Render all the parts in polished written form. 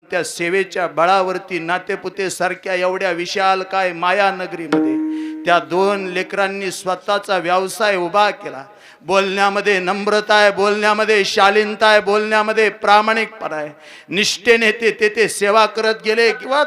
त्या सेवेच्या बळावरती नातेपुते सारख्या एवढ्या विशाल काय मायानगरीमध्ये त्या दोन लेकरांनी स्वतःचा व्यवसाय उभा केला. बोलण्यामध्ये नम्रता आहे, बोलण्यामध्ये शालीनता आहे, बोलण्यामध्ये प्रामाणिकपणा आहे. निष्ठेने ते सेवा करत गेले. किंवा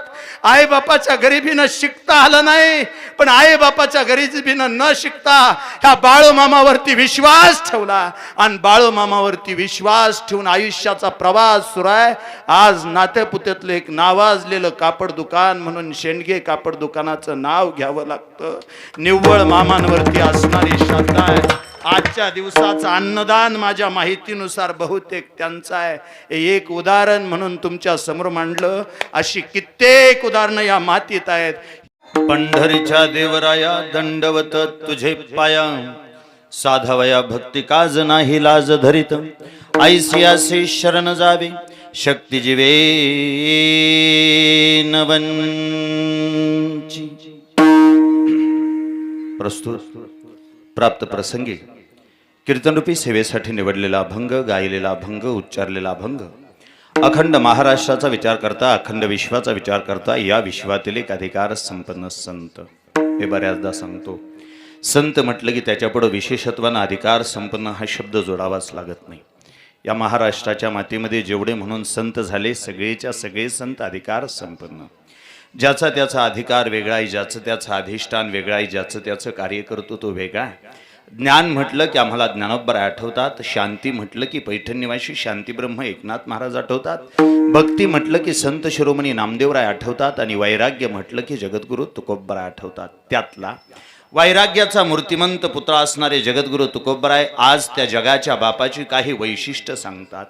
आई बापाच्या गरिबीनं शिकता आलं नाही, पण आई बापाच्या गरिबीनं न शिकता ह्या बाळूमामावरती विश्वास ठेवला आणि बाळूमामावरती विश्वास ठेवून आयुष्याचा प्रवास सुरू आहे. आज नातेपुत्यातलं एक नावाजलेलं कापड दुकान म्हणून शेंडगे कापड दुकानाचं नाव घ्यावं लागतं. निव्वळ मामांवरती असणारी श्रद्धा आहे. आजच्या दिवसाचं अन्नदान माझ्या माहितीनुसार बहुतेक त्यांचं आहे. एक उदाहरण म्हणून तुमच्या समोर मांडलं. अशी कित्येक उदाहरणं या मातीत आहेत. पंढरीच्या देवराया दंडवत तुझे पाया, साधावया भक्ती काज नाही लाज धरित, ऐसियासे शरण जावे शक्ती जीवे नवंची. प्रस्तुत प्राप्त प्रसंगी कीर्तनरूपी सेवेसाठी निवडलेला अभंग, गायलेला अभंग, उच्चारलेला अभंग अखंड महाराष्ट्राचा विचार करता, अखंड विश्वाचा विचार करता, या विश्वातील एक अधिकार संपन्न संत. हे बऱ्याचदा सांगतो, संत म्हटलं की त्याच्यापुढं विशेषत्वानं अधिकार संपन्न हा शब्द जोडावाच लागत नाही. या महाराष्ट्राच्या मातीमध्ये जेवढे म्हणून संत झाले, सगळेच्या सगळे संत अधिकार संपन्न. ज्याचा त्याचा अधिकार वेगळा आहे, ज्याचं त्याचं अधिष्ठान वेगळं आहे, ज्याचं त्याचं कार्य करतो तो वेगळा आहे. ज्ञान म्हटलं की आम्हाला ज्ञानोबराय आठवतात. शांती म्हटलं की पैठणनिवासी शांतीब्रह्म एकनाथ महाराज आठवतात. भक्ती म्हटलं की संत शिरोमणी नामदेवराय आठवतात. आणि वैराग्य म्हटलं की जगद्गुरु तुकोबराय आठवतात. त्यातला वैराग्याचा मूर्तिमंत पुत्र असणारे जगद्गुरु तुकोबराय आज त्या जगाच्या बापाची काही वैशिष्ट्य सांगतात.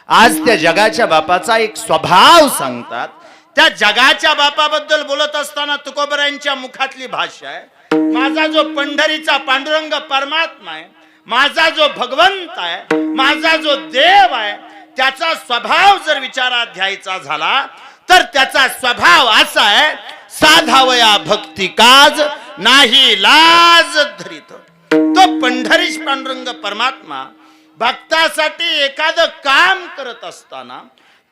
आज त्या जगाच्या बापाचा एक स्वभाव सांगतात. त्या जगाच्या बापाबद्दल बोलत असताना तुकोबरायांच्या मुखातली भाषा आहे, माझा जो पंढरीचा पांडुरंग परमात्मा आहे, माझा जो भगवंत आहे, माझा जो देव आहे, त्याचा स्वभाव जर विचारात घ्यायचा झाला तर त्याचा स्वभाव असा आहे, साधावया भक्ती काज नाही लाज धरित. तो पंढरीश पांडुरंग परमात्मा भक्तासाठी एखादं काम करत असताना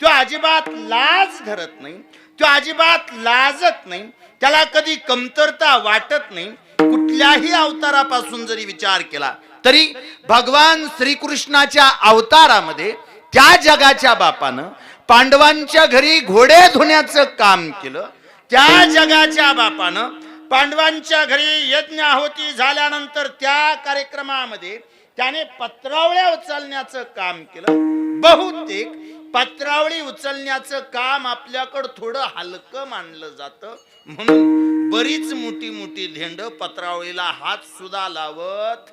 तो अजिबात लाज धरत नाही, तो अजिबात लाजत नाही, त्याला कधी कमतरता वाटत नाही. कुठल्याही अवतारापासून जरी विचार केला तरी भगवान श्रीकृष्णाच्या अवतारामध्ये त्या जगाच्या बापानं पांडवांच्या घरी घोडे धुण्याचं काम केलं. त्या जगाच्या बापानं पांडवांच्या घरी यज्ञ आहुती झाल्यानंतर त्या कार्यक्रमामध्ये त्याने पत्रावळ्या उचलण्याचं काम केलं. बहुतेक पत्रावळी उचलण्याचं काम आपल्याकडं थोडं हलकं मानलं जातं, म्हणून बरीच मोठी मोठी धेंड पत्रावळीला हात सुद्धा लावत.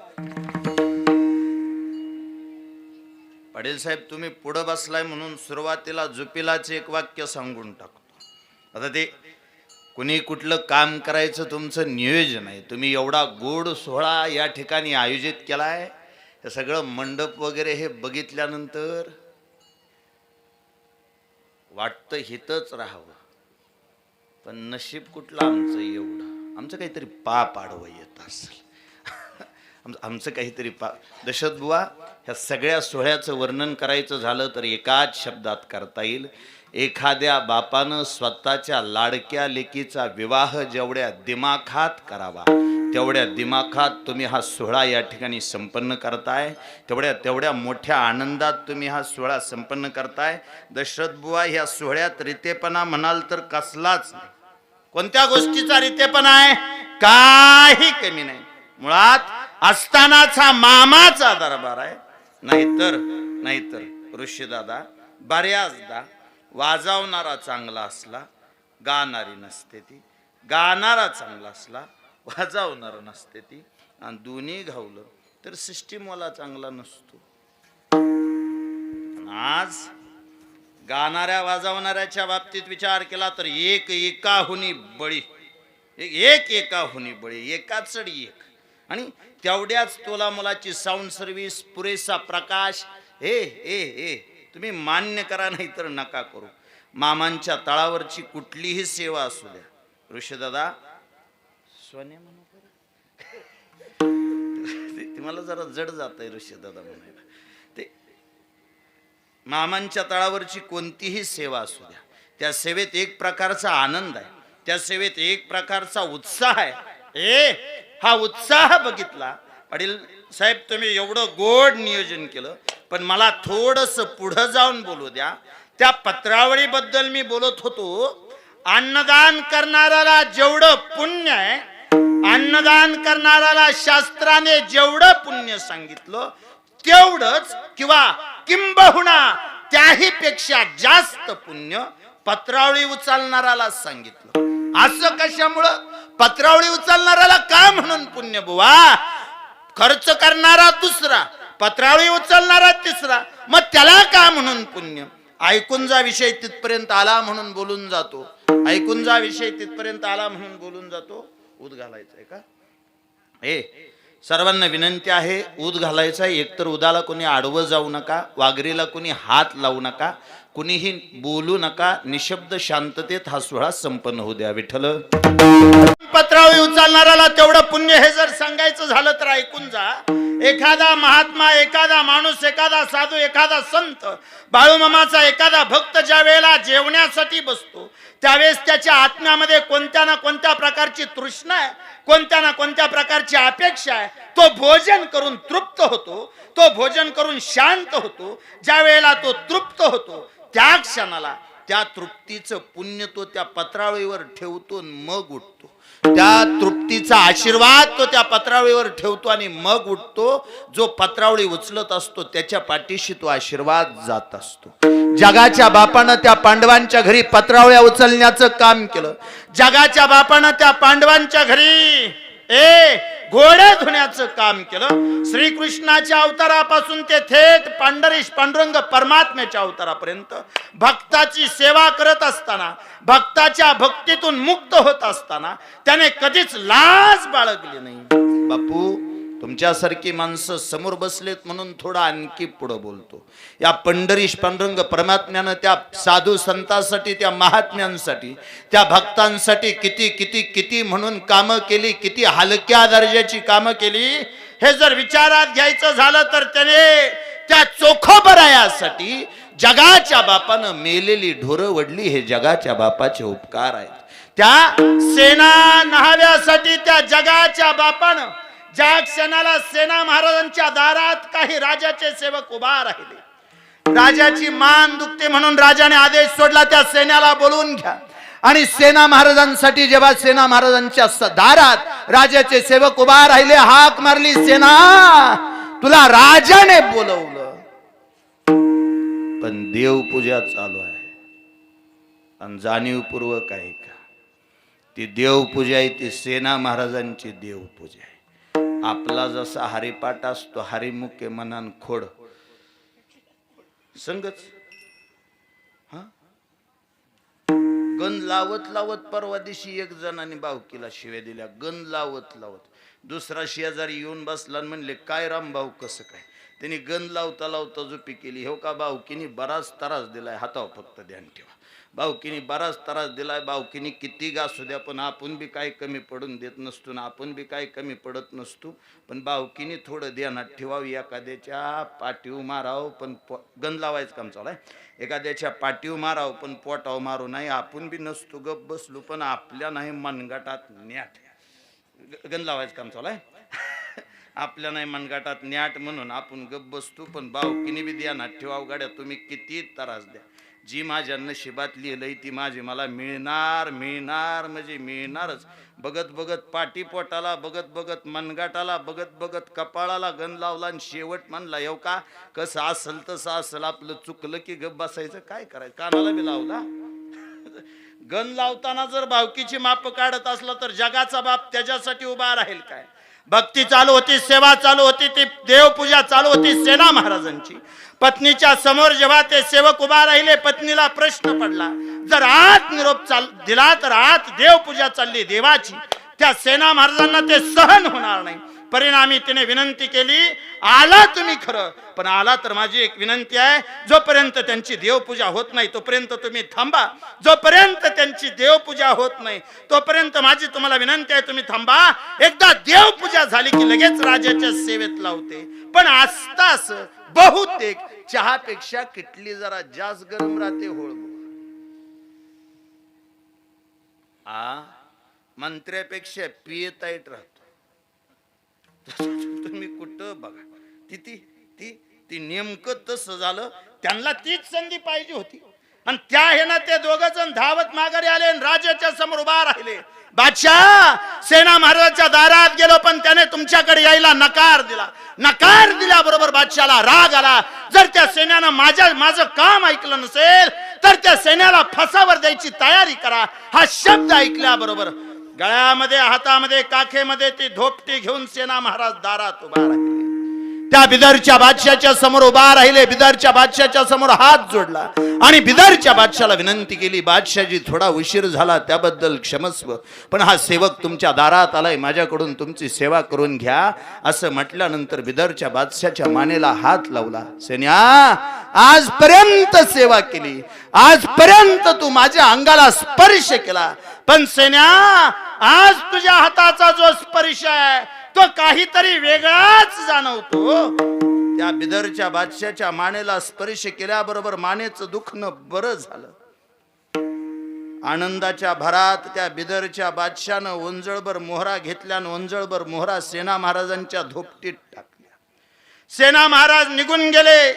पाटील साहेब, तुम्ही पुढं बसलाय म्हणून सुरुवातीला जुपिलाचे एक वाक्य सांगून टाकतो. आता ते कुणी कुठलं काम करायचं तुमचं नियोजन आहे, तुम्ही एवढा गोड सोहळा या ठिकाणी आयोजित केलाय, हे सगळं मंडप वगैरे हे बघितल्यानंतर वाटतं हितच राहावं, पण नशीब कुठलं आमचं एवढं, आमचं काहीतरी पाप आडवं येत असेल, आमचं काहीतरी दशरथ बुवा, ह्या सगळ्या सोहळ्याचं वर्णन करायचं झालं तर एकाच शब्दात करता येईल. एखाद्या बापानं स्वतःच्या लाडक्या लेकीचा विवाह जेवढ्या दिमाखात करावा तेवढ्या दिमाखात तुम्ही हा सोहळा या ठिकाणी संपन्न करताय, तेवढ्या मोठ्या आनंदात तुम्ही हा सोहळा संपन्न करताय. दशरथ बुवा, ह्या सोहळ्यात रितेपणा म्हणाल तर कसलाच नाही. कोणत्या गोष्टीचा रितेपणा आहे? काही कमी नाही. मुळात असतानाचा मामाचा दरबार आहे. नाहीतर ऋषीदादा बऱ्याचदा वाजवणारा चांगला असला, गाणारी नसते ती, गाणारा चांगला असला, वाजवणार नसते ती, आणि दोन्ही घावलं तर सिस्टीमवाला चांगला नसतो. आज गाणाऱ्या वाजवणाऱ्याच्या बाबतीत विचार केला तर एकाहुनी बळी, एकाच एक, आणि तेवढ्याच तोला मुलाची साऊंड सर्व्हिस, पुरेसा प्रकाश. तुम्ही मान्य करा, नाही तर नका करू. मामांच्या तळावरची कुठलीही सेवा असू द्या, ऋषीदादा सोने म्हणू, ते मला जरा जड जात आहे ऋषीदादा म्हणायला. ते मामांच्या तळावरची कोणतीही सेवा असू द्या, त्या सेवेत एक प्रकारचा आनंद आहे, त्या सेवेत एक प्रकारचा उत्साह आहे. हा उत्साह बघितला. पाटील साहेब तुम्ही एवढं गोड नियोजन केलं, पण मला थोडस पुढं जाऊन बोलू द्या. त्या पत्रावळी बद्दल मी बोलत होतो. अन्नदान करणाऱ्याला जेवढं पुण्य आहे, अन्नदान करणाऱ्याला शास्त्राने जेवढं पुण्य सांगितलं तेवढंच किंवा किंबहुना त्याही पेक्षा जास्त पुण्य पत्रावळी उचलणाऱ्याला सांगितलं. असं कशामुळं? पत्रावळी उचलणाऱ्याला का म्हणून पुण्य बुवा? खर्च करणारा दुसरा, पत्रावळी उचलणारा तिसरा, मग त्याला का म्हणून पुण्य? ऐकून जा, विषय तिथपर्यंत आला म्हणून बोलून जातो. ऐकून जा, विषय तिथपर्यंत आला म्हणून बोलून जातो. ऊद घालायचंय का? सर्वांना विनंती आहे, ऊद घालायचा. एकतर उदाला कोणी आडवं जाऊ नका, वाघरीला कोणी हात लावू नका, कुणीही बोलू नका. निशब्द शांततेत हा सोहळा संपन्न होऊ द्या. विठ्ठल. पत्रावळी उचलणाऱ्याला तेवढं पुण्य हे जर सांगायचं झालं तर ऐकून जा. एखादा महात्मा, एखादा माणूस, एखादा साधू, एखादा संत, बाळूमामाचा एखादा भक्त ज्या वेळेला जेवण्यासाठी बसतो त्यावेळेस त्याच्या आत्म्यामध्ये कोणत्या ना कोणत्या प्रकारची तृष्णा आहे, कोणत्या ना कोणत्या प्रकारची अपेक्षा आहे. तो भोजन करून तृप्त होतो, तो भोजन करून शांत होतो. ज्या वेळेला तो तृप्त होतो त्या क्षणाला त्या तृप्तीचं पुण्य तो त्या पत्रावळीवर ठेवतो, मग उठतो. त्या तृप्तीचा आशीर्वाद तो त्या पत्रावळीवर ठेवतो आणि मग उठतो. जो पत्रावळी उचलत असतो त्याच्या पाठीशी तो आशीर्वाद जात असतो. जगाच्या बापानं त्या पांडवांच्या घरी पत्रावळ्या उचलण्याचं काम केलं. जगाच्या बापानं त्या पांडवांच्या घरी घोडे धुण्याचं काम केलं. श्रीकृष्णाच्या अवतारापासून ते थेट पांडुरंग परमात्म्याच्या अवतारापर्यंत भक्ताची सेवा करत असताना, भक्ताच्या भक्तीतून मुक्त होत असताना त्याने कधीच लाज बाळगली नाही. बापू, तुमच्यासारखी माणसं समोर बसलेत म्हणून थोडा आणखी पुढं बोलतो. या पांडुरंग परमात्म्यानं त्या साधू संतांसाठी, त्या महात्म्यांसाठी, त्या भक्तांसाठी किती किती किती म्हणून कामं केली, किती हलक्या दर्जाची कामं केली. हे जर विचारात घ्यायचं झालं तर त्याने त्या चोखोबरायासाठी जगाच्या बापानं मेलेली ढोरं वडली. हे जगाच्या बापाचे उपकार आहेत. त्या सेना न्हाव्यासाठी त्या जगाच्या बापानं ज्या क्षणाला सेना महाराजांच्या दारात काही राजाचे सेवक उभा राहिले, राजाची मान दुखते म्हणून राजाने आदेश सोडला त्या सेनेला बोलवून घ्या. आणि सेना महाराजांसाठी जेव्हा सेना महाराजांच्या दारात राजाचे सेवक उभा राहिले, हाक मारली, सेना तुला राजाने बोलवलं. पण देवपूजा चालू आहे आणि जाणीवपूर्वक आहे का? ती देवपूजा आहे, ती सेना महाराजांची देवपूजा आहे. आपला जसा हरिपाठ असतो, हरिमुखे मनान खोड संगच. गंध लावत लावत परवा दिवशी एक जणांनी भाऊकीला शिव्या दिल्या. गंध लावत लावत दुसरा शेजारी येऊन बसला आणि म्हणले, काय राम भाऊ कसं काय? त्यांनी गंध लावता लावता झोपी केली. हो का, भाऊकीनी बराच त्रास दिलाय, हातावर फक्त ध्यान ठेवा. भाऊकीनी बराच त्रास दिलाय. भाऊकीनी किती गासू द्या, पण आपण बी काय कमी पडून देत नसतो ना, आपण बी काय कमी पडत नसतो. पण भाऊकीनी थोडं ध्यानात ठेवावं. एखाद्याच्या पाठीव मारावं पण गंध लावायचं काम चालू आहे. एखाद्याच्या पाठीव मारावं पण पोटाव मारू नाही. आपण बी नसतो गप बसलो, पण आपल्या नाही मनगटात न्याट गंध लावायचं काम चालू आहे. आपल्या नाही मनगटात न्याट म्हणून आपण गप बसतो. पण भाऊकीनी बी ध्यानात ठेवावं. गाड्या तुम्ही किती त्रास द्या, जी माझ्या नशिबात लिहिलंय ती माझी मला मिळणार. मिळणार म्हणजे मिळणारच. बघत बघत पाठी पोटाला, बघत बघत मनगाटाला, बघत बघत कपाळाला गंध लावला आणि शेवट म्हणला, येऊ का कसं असल तसं असल, आपलं चुकलं की गप बसायचं. काय करायचं? कानाला बी लावला. गंध लावताना जर भावकीची माप काढत असला तर जगाचा बाप त्याच्यासाठी उभा राहील काय? भक्ती चालू होती, सेवा चालू होती, ती देवपूजा चालू होती सेना महाराजांची. पत्नीच्या समोर जेव्हा ते सेवक उभा राहिले, पत्नीला प्रश्न पडला, जर आत निरोप दिला तर आत देवपूजा चालली देवाची. त्या सेना महाराजांना ते सहन होणार नाही. परिणामी तिने विनंती केली, आला तुम्ही खरं, पण आला तर माझी एक विनंती आहे, जोपर्यंत त्यांची देवपूजा होत नाही तोपर्यंत तुम्ही थांबा. जोपर्यंत त्यांची देवपूजा होत नाही तोपर्यंत माझी तुम्हाला विनंती आहे, तुम्ही थांबा. एकदा देवपूजा झाली की लगेच राजाच्या सेवेत लावते. पण आस्तास बहुतेक चहापेक्षा किटली जरा जास्त गरम राहते. होळ मंत्र्यापेक्षा पियताईट राहतो. तुम्ही कुठं बघा, ती ती ती ती नेमकं तसं झालं. त्यांना तीच संधी पाहिजे होती आणि त्या हे ना ते दोघ जण धावत माघारी आले आणि राजाच्या समोर उभा राहिले. बादशाह, सेना महाराजांच्या दारात गेलो पण त्याने तुमच्याकडे यायला नकार दिला. नकार दिल्याबरोबर बादशाला राग आला. जर त्या सैन्यानं माझं काम ऐकलं नसेल तर त्या सैन्याला फासावर द्यायची तयारी करा. हा शब्द ऐकल्याबरोबर गळ्यामध्ये हातामध्ये काखेमध्ये ती धोपटी घेऊन सेना महाराज दारात उभा राहिले. त्या बिदरच्या बादशाच्या समोर उभा राहिले. बिदरच्या बादशाच्या समोर हात जोडला आणि बिदरच्या बादशाला विनंती केली, बादशाजी थोडा उशीर झाला त्याबद्दल क्षमस्व, पण हा सेवक तुमच्या दारात आलाय, माझ्याकडून तुमची सेवा करून घ्या. असं म्हटल्यानंतर बिदरच्या बादशाच्या मानेला हात लावला. सेन्या, आजपर्यंत सेवा केली, आजपर्यंत तू माझ्या अंगाला स्पर्श केला, पण सेन्या आज तुझ्या हाताचा जो स्पर्श आहे तो काहीतरी वेगळाच जाणवतो. त्या बिदरच्या बादशाच्या मानेला स्पर्श केल्याबरोबर मानेचं दुखणं बरं झालं. आनंदाच्या भरात त्या बिदरच्या बादशानं ओंजळभर मोहरा घेतल्यानं ओंजळभर मोहरा सेना महाराजांच्या धोपटीत टाकल्या. सेना महाराज निघून गेले.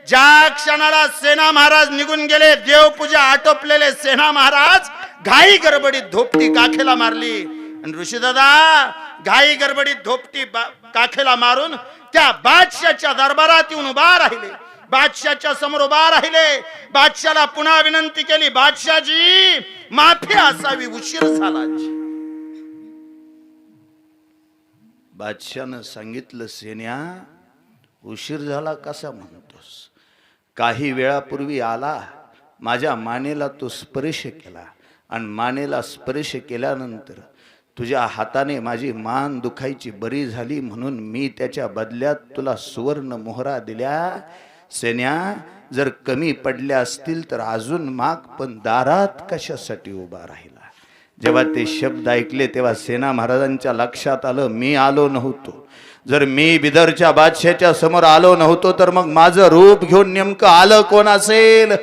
ज्या क्षणाला सेना महाराज निघून गेले, देवपूजा आटोपलेले सेना महाराज घाई गडबडीत धोपटी काखेला मारली आणि ऋषीदादा घाई गडबडीत धोपटी काखेला मारून त्या बादशाच्या दरबारात येऊन उभा राहिले. बादशाच्या समोर उभा राहिले. बादशाला पुन्हा विनंती केली, बादशाजी माफी असावी, उशीर झाला. बादशानं सांगितलं, सेन्या उशीर झाला कसा म्हणतोस? काही वेळापूर्वी आला, माझ्या मानेला तो स्पर्श केला आणि मानेला स्पर्श केल्यानंतर तुझ्या हाताने माझी मान दुखायची बरी झाली म्हणून मी त्याच्या बदल्यात तुला सुवर्ण मोहरा दिल्या. सेन्या, जर कमी पडल्या असतील तर अजून माग, पण दारात कशासाठी उभा राहिला? जेव्हा ते शब्द ऐकले तेव्हा सेना महाराजांच्या लक्षात आलं, मी आलो नव्हतो. जर मी बिदरच्या बादशाच्या समोर आलो नव्हतो तर मग माझं रूप घेऊन नेमकं आलं कोण असेल?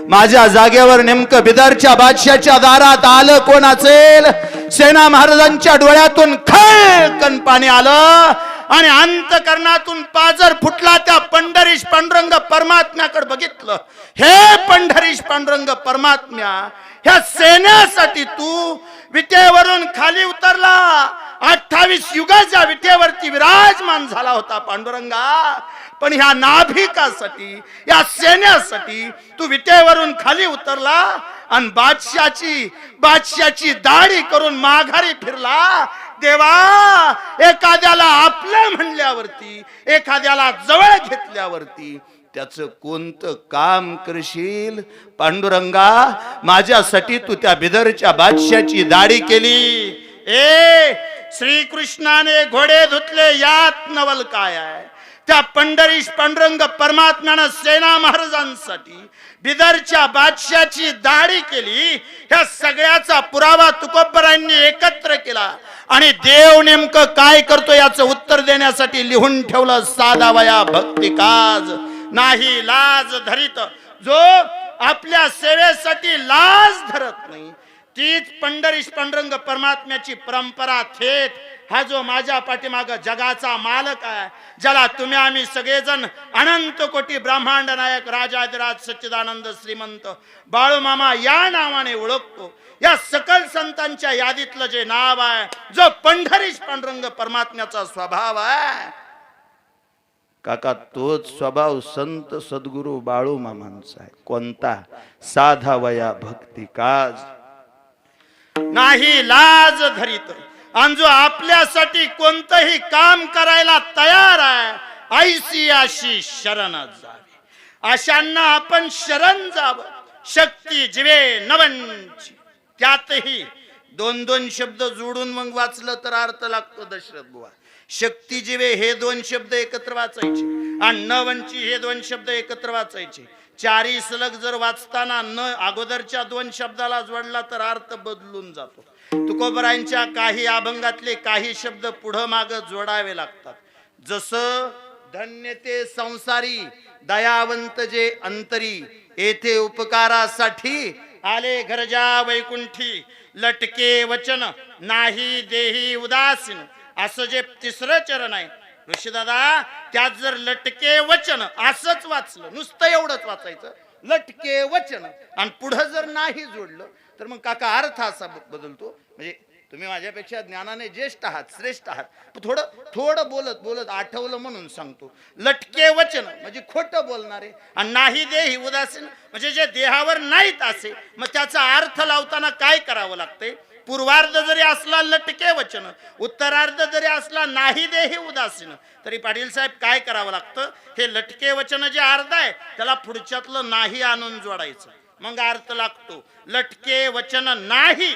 माझ्या जागेवर नेमकं बिदरच्या बादशाच्या दारात आलं कोण असेल? सेना महाराजांच्या डोळ्यातून खळकन पाणी आलं आणि अंतकरणातून पाजर फुटला. त्या पंढरीश पांडुरंग परमात्म्याकडे बघितलं. हे पंढरीश पांडुरंग परमात्म्या, ह्या सेनेसाठी तू विटेवरून खाली उतरला. 28 युगाच्या विटेवरती विराजमान झाला होता पांडुरंगा, पण ह्या नाभिकासाठी, या सेनेसाठी तू विटेवरून खाली उतरला आणि बादशाची दाढी करून माघारी फिरला. देवा, एखाद्याला आपलं म्हणल्यावरती, एखाद्याला जवळ घेतल्यावरती त्याचं कोणतं काम करशील? पांडुरंगा, माझ्यासाठी तू त्या बिदरच्या बादशाची दाढी केली. श्रीकृष्णाने घोडे धुतले, यात नवल काय आहे? त्या पंढरीश पांडुरंग परमात्म्यानं सेना महाराजांसाठी बिदरच्या बादशाची दाढी केली. ह्या सगळ्याचा पुरावा तुकोबरायांनी एकत्र केला आणि देव नेमकं काय करतो याचं उत्तर देण्यासाठी लिहून ठेवलं, साधावया भक्ती काज नाही लाज धरित. जो आपल्या सेवेसाठी लाज धरत नाही, तीच पंढरीश पांडुरंग परमात्म्याची परंपरा थेट. हा जो माझ्या पाठीमाग जगाचा मालक आहे, ज्याला तुम्ही आम्ही सगळेजण अनंत कोटी ब्रह्मांड नायक राजाधिराज सच्चिदानंद श्रीमंत बाळूमामा या नावाने ओळखतो, या सकल संतांच्या यादीतलं जे नाव आहे, जो पंढरीश पांडुरंग परमात्म्याचा स्वभाव आहे, काका तोच स्वभाव संत सद्गुरु बाळूमामांचा आहे. कोणता? साधावया भक्ती काज नाही लाज धरित. आणि जो आपल्यासाठी कोणतंही काम करायला तयार आहे, ऐशी अशी शरण जावी. अशांना आपण शरण जावं. शक्ती जीवे नवंची, त्यातही दोन दोन शब्द जोडून मग वाचलं तर अर्थ लागतो दशरथ बुवा. शक्ती जीवे हे दोन शब्द एकत्र वाचायचे आणि नवंची हे दोन शब्द एकत्र वाचायचे. चारी सलग जर वाचताना न अगोदरच्या दोन शब्दाला जोडला तर अर्थ बदलून जातो. तुकोबरायांच्या काही अभंगातले काही शब्द पुढं माग जोडावे लागतात. जसं धन्य ते संसारी, दयावंत जे अंतरी, येथे उपकारासाठी आले घरजा वैकुंठी लटके वचन नाही देही उदासीन, असं जे तिसरं चरण आहे ऋषीदादा, त्यात जर लटके वचन असंच वाचलं, नुसतं एवढंच वाचायचं लटके वचन, आणि पुढं जर नाही जोडलं तर मग काका अर्थ असा बदलतो. म्हणजे तुम्ही माझ्यापेक्षा ज्ञानाने ज्येष्ठ आहात, श्रेष्ठ आहात, थोडं थोडं बोलत बोलत आठवलं म्हणून सांगतो. लटके वचन म्हणजे खोटं बोलणारे, आणि नाही देही उदासीन म्हणजे जे देहावर नाहीत असे. मग त्याचा अर्थ लावताना काय करावं लागतंय? पूर्वार्ध जरी असला लटके वचन, उत्तरार्ध जरी असला नाही देही उदासीन, तरी पाटील साहेब काय करावं लागतं? हे लटके वचन जे अर्ध आहे त्याला पुढच्यातलं नाही आणून जोडायचं, मग अर्थ लागतो. लटके वचन नाही,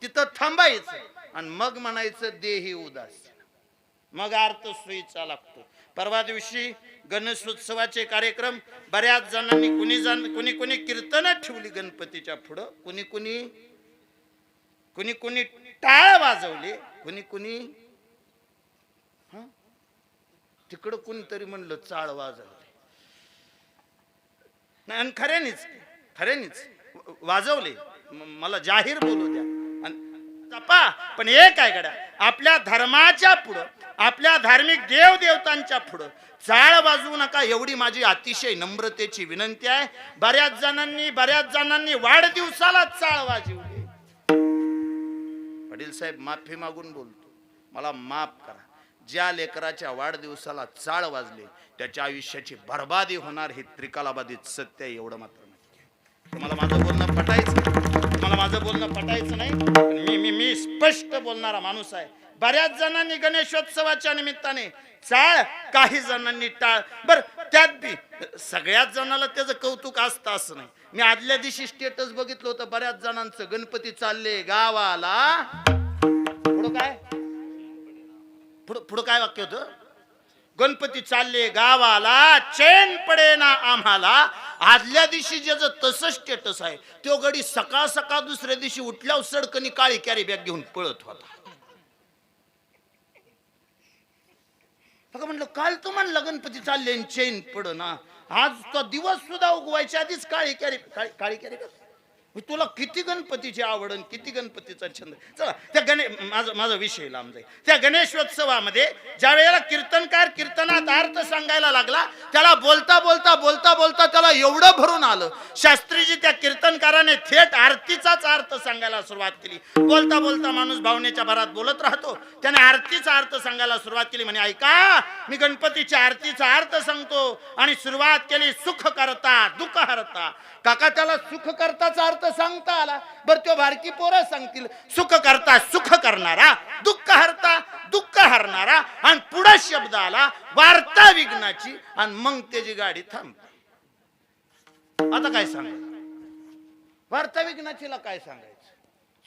तिथं थांबायचं आणि मग म्हणायचं देही उदासीन, मग अर्थ सोयीचा लागतो. परवा दिवशी गणेशोत्सवाचे कार्यक्रम, बऱ्याच जणांनी कुणी कुणी कीर्तन ठेवली गणपतीच्या पुढं, कुणी कुणी टाळ वाजवले, कुणी तिकडं कुणीतरी म्हणलं चाळ वाजवले. आणि खऱ्यानीच वाजवले, मला जाहीर बोलू द्या. पण एक आहे गड्या, आपल्या धर्माच्या पुढं, आपल्या धार्मिक देव देवतांच्या पुढं चाळ वाजवू नका, एवढी माझी अतिशय नम्रतेची विनंती आहे. बऱ्याच जणांनी वाढदिवसाला चाळ वाजवली. वडील साहेब माफी मागून बोलतो, मला माफ करा. ज्या लेकराच्या वाढदिवसाला चाळ वाजले त्याच्या आयुष्याची बर्बादी होणार हे त्रिकालाबाधित सत्य आहे, एवढं मात्र नक्की. तुम्हाला माझं बोलणं पटायचं नाही. मी स्पष्ट बोलणारा माणूस आहे. बऱ्याच जणांनी गणेशोत्सवाच्या निमित्ताने चाळ, काही जणांनी टाळ. बर, त्यात बी सगळ्याच जणाला त्याचं कौतुक असतं असं नाही. मी आदल्या दिवशी स्टेटस बघितलं होतं बऱ्याच जणांचं, गणपती चालले गावाला. पुढं काय वाक्य होतं? गणपती चालले गावाला, चैन पडे ना आम्हाला. आदल्या दिवशी ज्याचं तसं स्टेटस आहे, तो गडी सकाळ सकाळ दुसऱ्या दिवशी उठल्यावर सडकनी काळी कॅरी बॅग घेऊन पळत होता. म्हणलं काल तू म्हणलं गणपती चालले चैन पड ना, आज तो दिवस सुद्धा उगवायच्या आधीच काळी कॅरी बॅग. तुला किती गणपतीची आवड, किती गणपतीचा छंद. चला त्या माझा विषय लांब जाईल. त्या गणेशोत्सवामध्ये ज्या वेळेला कीर्तनकार कीर्तनात अर्थ सांगायला लागला, त्याला बोलता बोलता बोलता बोलता त्याला एवढं भरून आलं. शास्त्रीजी त्या कीर्तनकाराने थेट आरतीचाच अर्थ सांगायला सुरुवात केली. बोलता बोलता माणूस भावनेच्या भरात बोलत राहतो, त्याने आरतीचा अर्थ सांगायला सुरुवात केली. म्हणे ऐका, मी गणपतीच्या आरतीचा अर्थ सांगतो, आणि सुरुवात केली सुख करता दुःख हरता. काका त्याला सुख करताचा अर्थ सांगता आला. बर, तो बारकी पोरं सांगतील सुख करता सुख करणारा, दुःख हरता दुःख हरणारा, आणि पुढे शब्द आला वार्ता विघ्नाची, आणि मग त्याची गाडी थांबते. आता काय सांगायचं? वार्ता विघ्नाचीला काय सांगायचं?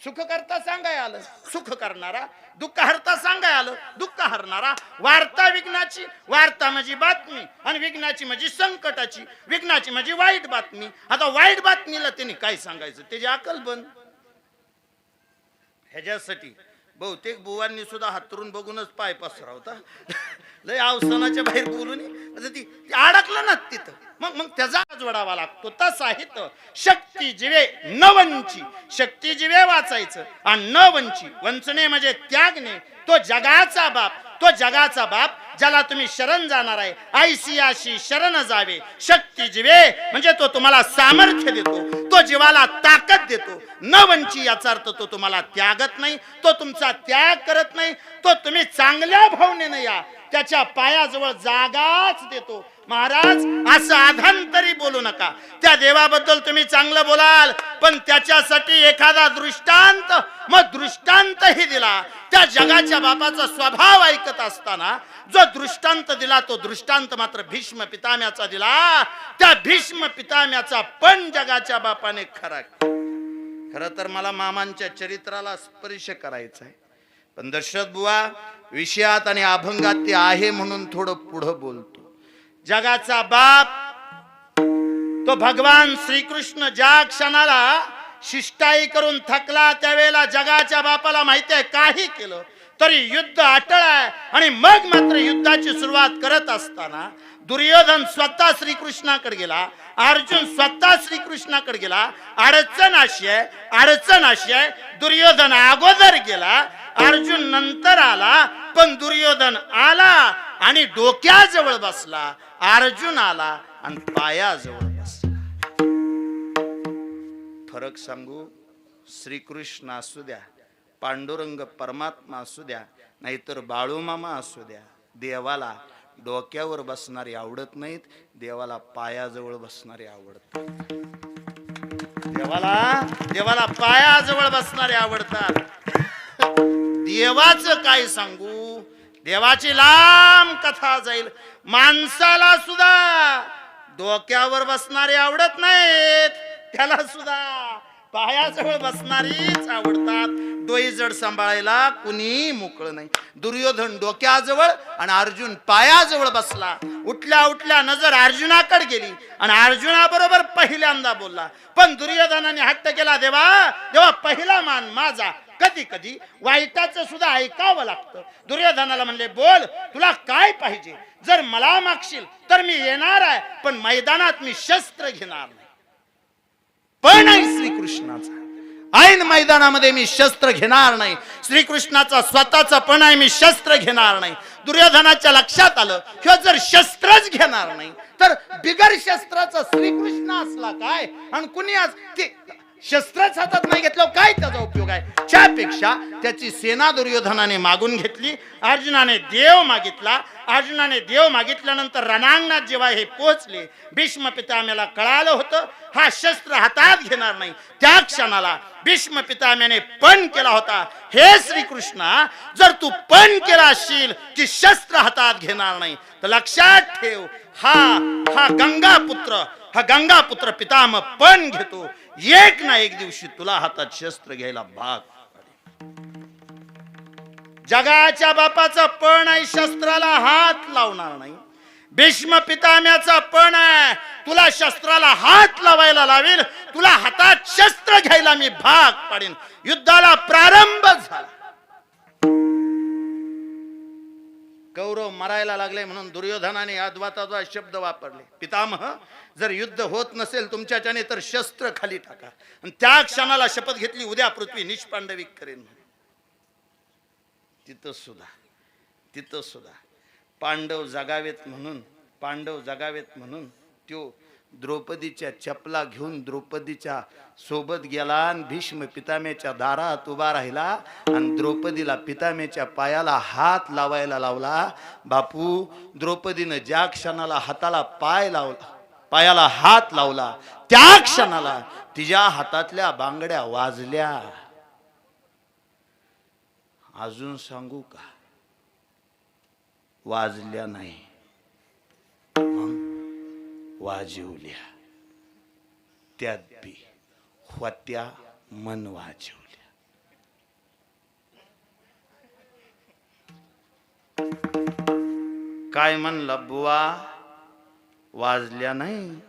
सुख करता सांगाय आलं सुख करणारा, दुःख हरता सांगाय आलं दुःख हरणारा. वार्ता विघ्नाची, वार्ता म्हणजे बातमी, आणि विघ्नाची म्हणजे संकटाची, विघ्नाची म्हणजे वाईट बातमी. आता वाईट बातमीला त्यांनी काय सांगायचं? त्याची अकल बंद. ह्याच्यासाठी बहुतेक बुवांनी सुद्धा हातरून बघूनच पाय पसरवता. लय अवसनाच्या बाहेर बोलून ती अडकलं ना तिथं, मग त्याचा जोडावा लागतो. तसा हित शक्ती जिवे न वंची, शक्ती जिवे वाचायचं, आणि न वंची, वंचने म्हणजे त्यागणे. तो जगाचा बाप ज्याला तुम्ही शरण जाणार आहे, आयसियाशी शरण जावे. शक्ती जिवे म्हणजे तो तुम्हाला सामर्थ्य देतो, तो जीवाला ताकद देतो. न वंची याचा अर्थ तो तुम्हाला त्यागत नाही, तो तुमचा त्याग करत नाही, तो तुम्ही चांगल्या भावनेने या त्याच्या पायाजवळ जागाच देतो. महाराज, असं आधांतरी बोलू नका. त्या देवाबद्दल तुम्ही चांगलं बोलाल, पण त्याच्यासाठी एखादा दृष्टांत, मग दृष्टांतही दिला. त्या जगाच्या बापाचा स्वभाव ऐकत असताना जो दृष्टांत दिला, तो दृष्टांत मात्र भीष्म पिताम्याचा दिला. त्या भीष्म पिताम्याचा पण जगाच्या बापाने खरं तर मला मामांच्या चरित्राला स्पर्श करायचा आहे, पण दशरथ बुवा विषयात आणि अभंगात ते आहे म्हणून थोडं पुढं बोलतो. जगाचा बाप तो भगवान श्रीकृष्ण ज्या क्षणाला शिष्टाई करून थकला, त्यावेळेला जगाच्या बापाला माहिती आहे काही केलं तरी युद्ध अटळ आहे. आणि मग मात्र युद्धाची सुरुवात करत असताना दुर्योधन स्वतः श्रीकृष्णाकडे गेला, अर्जुन स्वतः श्रीकृष्णाकडे गेला. अडचण अशी आहे दुर्योधन अगोदर गेला, अर्जुन नंतर आला. पण दुर्योधन आला आणि डोक्याजवळ बसला, अर्जुन आला आणि पायाजवळ बसला. फरक सांगू, श्रीकृष्ण असू द्या, पांडुरंग परमात्मा असू द्या, नाहीतर बाळूमामा असू द्या, देवाला डोक्यावर बसणारे आवडत नाहीत, देवाला पायाजवळ बसणारे आवडतात. देवाला पायाजवळ बसणारे आवडतात. देवाचं काय सांगू, देवाची लांब कथा जाईल. माणसाला सुद्धा डोक्यावर बसणारे आवडत नाहीत, त्याला सुद्धा पायाजवळ बसणारीच आवडतात. डोई जड सांभाळायला कुणी मोकळं नाही. दुर्योधन डोक्याजवळ आणि अर्जुन पायाजवळ बसला. उठल्या उठल्या नजर अर्जुनाकडे गेली आणि अर्जुनाबरोबर पहिल्यांदा बोलला. पण दुर्योधनाने हट्ट केला, देवा पहिला मान माझा. कधी कधी वाईटाचं सुद्धा ऐकावं लागतं. दुर्योधनाला म्हणले, बोल, तुला काय पाहिजे? जर मला मागशील तर मी येणार आहे, पण मैदानात मी शस्त्र घेणार नाही. पण आहे श्रीकृष्णाचा, ऐन मैदानामध्ये मी शस्त्र घेणार नाही. श्रीकृष्णाचा स्वतःचा पण आहे, मी शस्त्र घेणार नाही. दुर्योधनाच्या लक्षात आलं, किंवा जर शस्त्रच घेणार नाही तर बिगर शस्त्राचा श्रीकृष्ण असला काय, आणि कुणी आज ते शस्त्रच हातात नाही घेतलं काय त्याचा उपयोग आहे? त्यापेक्षा त्याची सेना दुर्योधनाने मागून घेतली. अर्जुनाने देव मागितला. अर्जुनाने देव मागितल्यानंतर रणांगणात जेव्हा हे पोहोचले, भीष्म पितामहाला कळालं होतं हा शस्त्र हातात घेणार नाही. त्या क्षणाला भीष्म पितामहाने पण केला होता, हे श्रीकृष्णा, जर तू पण केला असशील की शस्त्र हातात घेणार नाही, तर लक्षात ठेव, हा गंगापुत्र पितामह पण घेतो. एक ना एक दिवशी तुला हातात शस्त्र घ्यायला भाग. जगाच्या बापाचा पण आहे, शस्त्राला हात लावणार नाही. भीष्म पितामहाचा पण आहे, तुला शस्त्राला हात लावायला लावेल, तुला हातात शस्त्र घ्यायला मी भाग पाडेन. युद्धाला प्रारंभ झाला. कौरव मरायला लागले म्हणून दुर्योधनाने अद्वाताद्वा शब्द वापरले. पितामह, जर युद्ध होत नसेल तुमच्याच्याने तर शस्त्र खाली टाका. आणि त्या क्षणाला शपथ घेतली, उद्या पृथ्वी निष्पांडविक करेन. तिथं सुद्धा पांडव जगावेत म्हणून तो द्रौपदीच्या चपला घेऊन द्रौपदीच्या सोबत गेला आणि भीष्म पितामहाच्या दारात उभा राहिला आणि द्रौपदीला पितामहाच्या पायाला हात लावायला लावला. बापू, द्रौपदीनं ज्या क्षणाला हाताला पायाला हात लावला, त्या क्षणाला तिच्या हातातल्या बांगड्या वाजल्या. अजून सांगू का? वाजल्या नाही, वाजवल्या. त्यात बी होत्या मन वाजवल्या. काय म्हणला बुवा? वाजल्या नाही,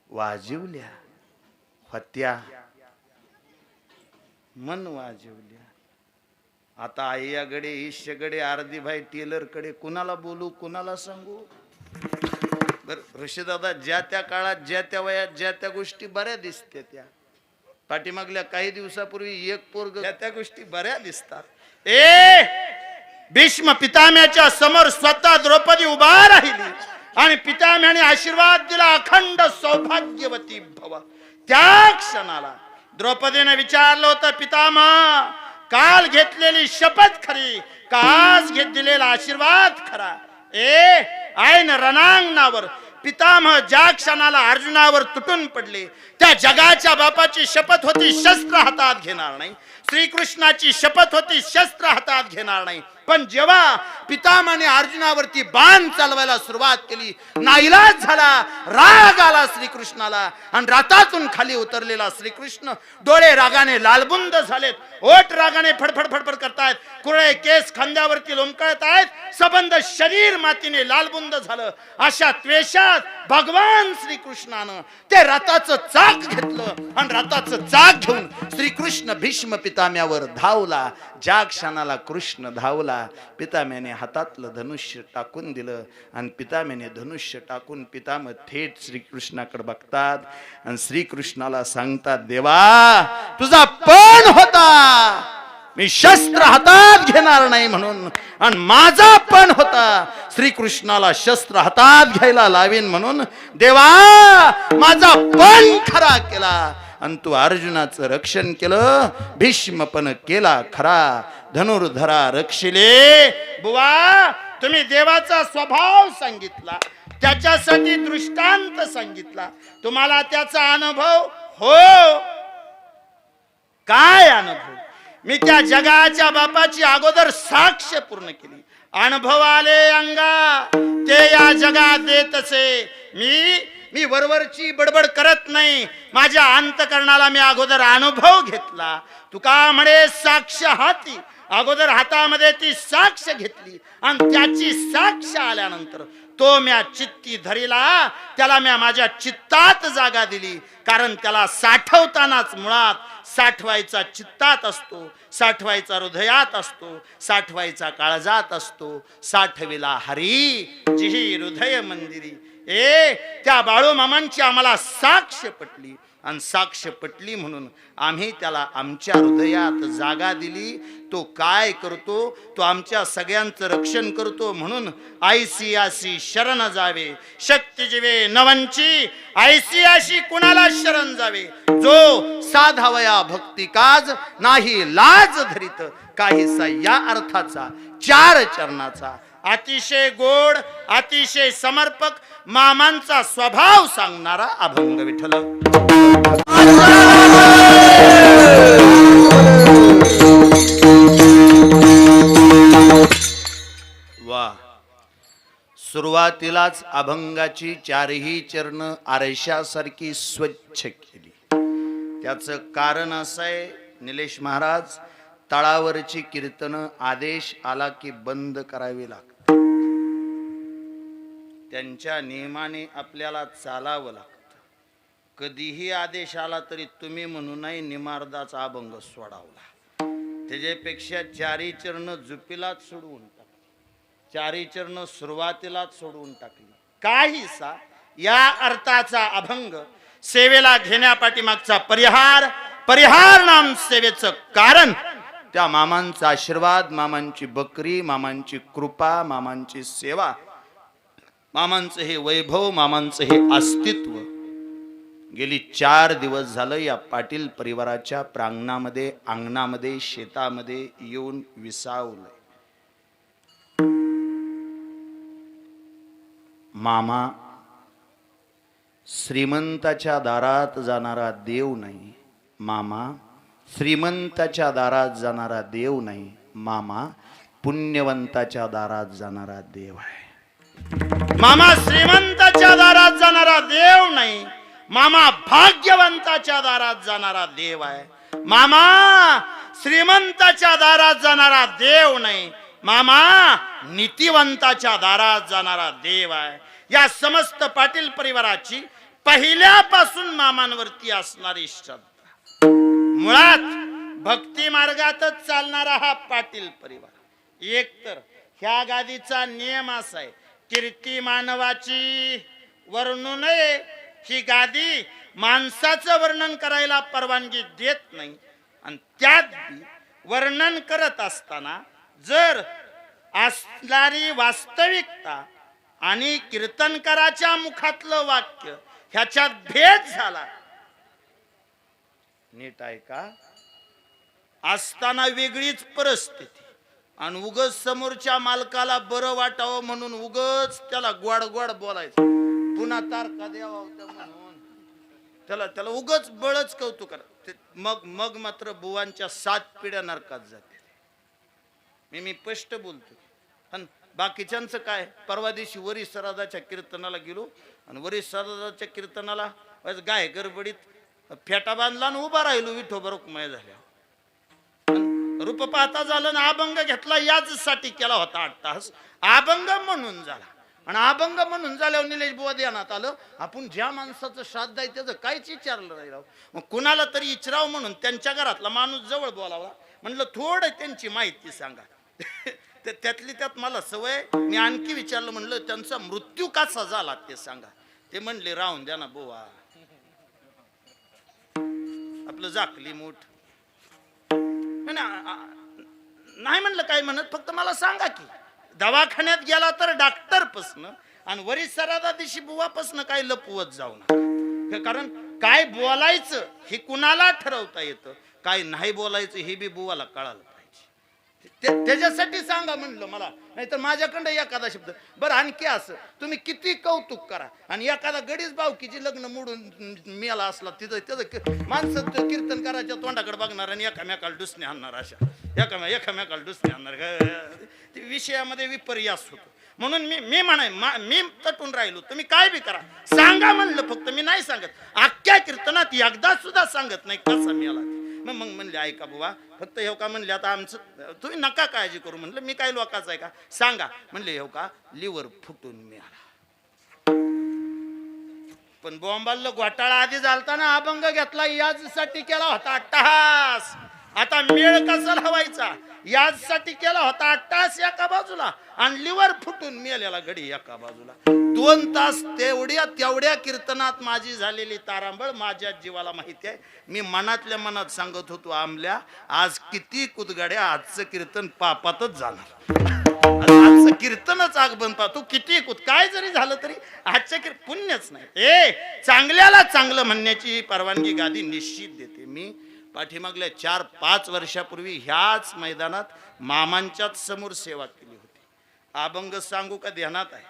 वाजवल्या. होत्या मन वाजवल्या. आता आईयाकडे, ईश्यकडे, आरदी भाई टेलर कडे कुणाला बोलू, कुणाला सांगू? ऋषीदादा, ज्या त्या काळात, ज्या त्या वयात, ज्या त्या गोष्टी बऱ्या दिसते. त्या पाठीमागल्या काही दिवसापूर्वी एक पोरग, त्या गोष्टी बऱ्या दिसतात. भीष्म पितामहाच्या समोर स्वतः द्रौपदी उभा राहिली आणि पितामहाने आशीर्वाद दिला, अखंड सौभाग्यवती भव. त्या क्षणाला द्रौपदीने विचारलं होतं, पितामह, काल घेतलेली शपथ खरी का आज दिलेला आशीर्वाद खरा? ऐन रणांगणावर पितामह ज्या क्षणाला अर्जुनावर तुटून पडले, त्या जगाच्या बापाची शपथ होती, शस्त्र हातात घेणार नाही. श्रीकृष्णाची शपथ होती, शस्त्र हातात घेणार नाही. पण जेव्हा पितामहाने अर्जुनावरती बाण चालवायला सुरुवात केली, नाईलाज झाला, राग आला श्रीकृष्णाला, आणि रथातून खाली उतरलेला श्रीकृष्ण डोळे रागाने लालबुंद झालेत, ओठ रागाने फडफड फडफड करतायत, कुरळे केस खांद्यावरती लोंबकळत आहेत, सबंध शरीर मातीने लालबुंद झालं. अशा त्वेषात भगवान श्रीकृष्णानं ते रथाचं चाक घेतलं आणि रथाचं चाक घेऊन श्रीकृष्ण भीष्म पिताम्यावर धावला. ज्या क्षणाला कृष्ण धावला, पिताम्याने हातातलं धनुष्य टाकून दिलं आणि पिताम्याने धनुष्य टाकून पितामह थेट श्रीकृष्णाकडे बघतात आणि श्रीकृष्णाला सांगतात, देवा तुझा पण होता, मी शस्त्र हातात घेणार नाही म्हणून, आणि माझा पण होता श्रीकृष्णाला शस्त्र हातात घ्यायला लावीन म्हणून, देवा माझा पण खरा केला आणि तू अर्जुनाचं रक्षण केलं, भीष्म पण केला खरा, धनुर्धरा रक्षिले. बुवा तुम्ही देवाचा स्वभाव सांगितला, त्याच्यासाठी दृष्टांत सांगितला, तुम्हाला त्याचा अनुभव हो? काय अनुभव? मी त्या जगाच्या बापाची अगोदर साक्ष पूर्ण केली, अनुभव आले अंगा, ते या जगात देत असे. मी वरवरची बडबड करत नाही, माझ्या अंतकरणाला मी अगोदर अनुभव घेतला. तुका म्हणे साक्ष हाती, अगोदर हातामध्ये ती साक्ष घेतली आणि त्याची साक्ष आल्यानंतर तो म्या चित्ती धरीला, त्याला म्या माझ्या चित्तात जागा दिली, कारण त्याला साठवतानाच मुळात साठवायचा चित्तात असतो, साठवायचा हृदयात असतो, साठवायचा काळजात असतो. साठविला हरी जिही हृदय मंदिरी. त्या बाळू मामांची आम्हाला साक्ष पटली, आणि साक्ष पटली म्हणून आम्ही त्याला आमच्या हृदयात जागा दिली. तो काय करतो? तो आमच्या सगळ्यांचं रक्षण करतो. म्हणून आयसी आसी शरण जावे, शक्ती जीवे नवंची, आयसी आशी कुणाला शरण जावे, जो साधावया भक्ती काज, नाही लाज धरित काहीसा. या अर्थाचा 4 चरणाचा अतिशय गोड, अतिशय समर्पक मामांचा स्वभाव सांगणारा अभंग विठ्ठल. वा, सुरुवातीलाच अभंगाची 4ही चरण आरशासारखी स्वच्छ केली. त्याचं कारण असं आहे, निलेश महाराज, तळावरची कीर्तन आदेश आला की बंद करावी लागतात. त्यांच्या नियमाने आपल्याला चालावं लागतं. कधीही आदेश आला तरी तुम्ही म्हणू नये निमार्दाचा अभंग सोडावला. त्याच्यापेक्षा 4ही चरण जुपीलाच सोडवून टाकली, 4ही चरण सुरुवातीलाच सोडवून टाकली. काहीसा या अर्थाचा अभंग सेवेला घेण्यापाठीमागचा परिहार नाम सेवेचं कारण त्या मामांचा आशीर्वाद, मामांची बकरी, मामांची कृपा, मामांची सेवा, मामांचं हे वैभव, मामांचं हे अस्तित्व गेली 4 दिवस झालं या पाटील परिवाराच्या प्रांगणामध्ये, अंगणामध्ये, शेतामध्ये येऊन विसावलंय. मामा श्रीमंताच्या दारात जाणारा देव नाही, मामा श्रीमंताच्या दारात जाणारा देव नाही, मामा पुण्यवंताच्या दारात जाणारा देव आहे. मामा श्रीमंताच्या दारात जाणारा देव नाही, मामा भाग्यवंताच्या दारात जाणारा देव आहे. मामा श्रीमंताच्या दारात जाणारा देव नाही, मामा नीतिवंताच्या दारात जाणारा देव आहे. या समस्त पाटील परिवाराची पहिल्यापासून मामांवरती असणारी श्रद्धा, मुळात भक्ती मार्गातच चालणारा हा पाटील परिवार. एकतर ह्या गादीचा नियम असा आहे, कीर्ती मानवाची वर्णू नये. ही गादी माणसाचं वर्णन करायला परवानगी देत नाही, आणि त्यात वर्णन करत असताना जर असणारी वास्तविकता आणि कीर्तनकाराच्या मुखातलं वाक्य ह्याच्यात भेद झाला, नीट आहे का, असताना वेगळीच परिस्थिती, आणि उगच समोरच्या मालकाला बरं वाटावं म्हणून उगच त्याला गोड गोड बोलायचं, पुन्हा तारखा द्यावा होत्या म्हणून त्याला उगच बळच कौतुक करा. मग मात्र बुवांच्या 7 पिढ्या नरकात जाते. मी स्पष्ट बोलतो. आणि बाकीच्यांचं काय, परवा दिवशी वरी सरादाच्या कीर्तनाला गेलो आणि वरी सरादाच्या कीर्तनाला गाय गडबडीत फेटा बांधला आणि उभा राहिलो विठोबा रुक्माय झाल्या. रूप पाहता झालं ना अभंग घेतला याचसाठी केला होता 8 तास. अभंग म्हणून झाला आणि अभंग म्हणून झाल्यावर निलेश बुवा ध्यानात आलं आपण ज्या माणसाचं श्राद्ध आहे त्याचं काहीच विचारलं नाही राव. मग कुणाला तरी विचाराव म्हणून त्यांच्या घरातला माणूस जवळ बोलावा. म्हणलं थोडं त्यांची माहिती सांगा. त्यातली त्यात मला सवय, मी आणखी विचारलं म्हणलं त्यांचा मृत्यू कसा झाला ते सांगा. ते म्हणले राहून द्या ना बुवा, आपलं जाकली मूठ. नाही म्हणलं काय म्हणत, फक्त मला सांगा की दवाखान्यात गेला तर डॉक्टर पसन आणि वरी सरादा दिवशी बुवापासनं काय लपवत जाऊ नका. कारण काय बोलायचं हे कुणाला ठरवता येतं, काय नाही बोलायचं हे बी बुवाला कळालं पाहिजे. त्याच्यासाठी सांगा म्हणलं मला, नाहीतर माझ्याकडे एखादा शब्द. बरं आणखी असं तुम्ही किती कौतुक करा आणि एखादा गडीच बावकीची लग्न मोडून मेला असला तिथं त्याचं माणसं कीर्तन करायच्या तोंडाकडे बघणार आणि एकामेकाला डुसणे आणणार, अशा एकामेकाला डुसणे आणणार. विषयामध्ये विपर्यास होतो. म्हणून मी मी तटून राहिलो. तुम्ही काय बी करा सांगा म्हणलं, फक्त मी नाही सांगत. अख्ख्या कीर्तनात एकदा सुद्धा सांगत नाही कसा मेला. मग म्हणले ऐका बुवा, फक्त हे का म्हणले आता आमचं तुम्ही नका काळजी करू. म्हणलं मी काय लोकांचं आहे का, सांगा. म्हणले हे का लिव्हर फुटून मिळाला. पण बॉम्बाला घोटाळा आधी झालता ना, अभंग घेतला याचसाठी केला होता अट्टहास. आता मेळ कसा लावायचा याचसाठी केला होता अट्टहास एका बाजूला आणि लिव्हर फुटून मेलेला गडी एका बाजूला. 2 तास तेवढ्या कीर्तनात माझी झालेली तारांबळ माझ्या जीवाला माहिती आहे. मी मनातल्या मनात सांगत होतो आमल्या आज किती कुदगड्या, आजचं कीर्तन पापातच जाणार. आजचं कीर्तनच आग बंद पा. तू किती काय जरी झालं तरी आजचं पुण्यच नाही. चांगल्याला चांगलं म्हणण्याची परवानगी गादी निश्चित देते. मी पाठीमागल्या 4-5 वर्षापूर्वी ह्याच मैदानात मामांच्याच समोर सेवा केली होती. अभंग सांगू का ध्यानात आहे,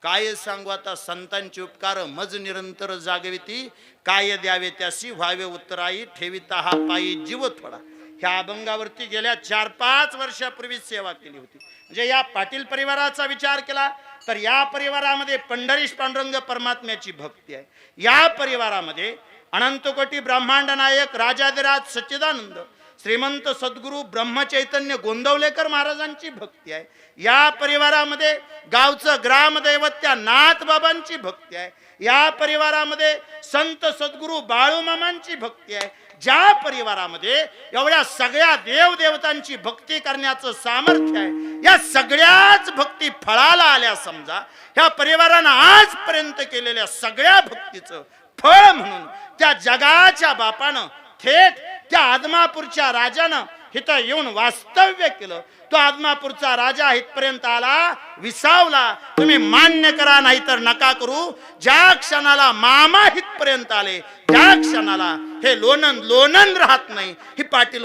काय सांगू आता. संतांचे उपकार मज निरंतर जागविती, काय द्यावे त्यासी व्हावे उत्तराई, ठेविता हा पायी जीव थोडा. ह्या अभंगावरती गेल्या 4-5 वर्षापूर्वी सेवा केली होती. म्हणजे या पाटील परिवाराचा विचार केला तर या परिवारामध्ये पंढरीश पांडुरंग परमात्म्याची भक्ती आहे. या परिवारामध्ये अनंतकोटी ब्रह्मांड नायक राजाधिराज सच्चिदानंद श्रीमंत सद्गुरू ब्रह्मचैतन्य गोंदवलेकर महाराजांची भक्ती आहे. या परिवारामध्ये गावचं ग्रामदैवत त्या नाथबाबांची भक्ती आहे. या परिवारामध्ये संत सद्गुरू बाळूमामांची भक्ती आहे. ज्या परिवारामध्ये एवढ्या सगळ्या देवदेवतांची भक्ती करण्याचं सामर्थ्य आहे, या सगळ्याच भक्ती फळाला आल्या. समजा ह्या परिवारानं आजपर्यंत केलेल्या सगळ्या भक्तीचं फळ म्हणून त्या जगाच्या बापानं थेट त्या आदमापूरच्या राजानं इथं येऊन वास्तव्य केलं. तो आदमापूरचा राजा इथपर्यंत आला, विसावला. तुम्ही मान्य करा नाही तर नका करू. ज्या क्षणाला मामा इथपर्यंत आले त्या क्षणाला हे लोणंद राहत नाही, ही पाटील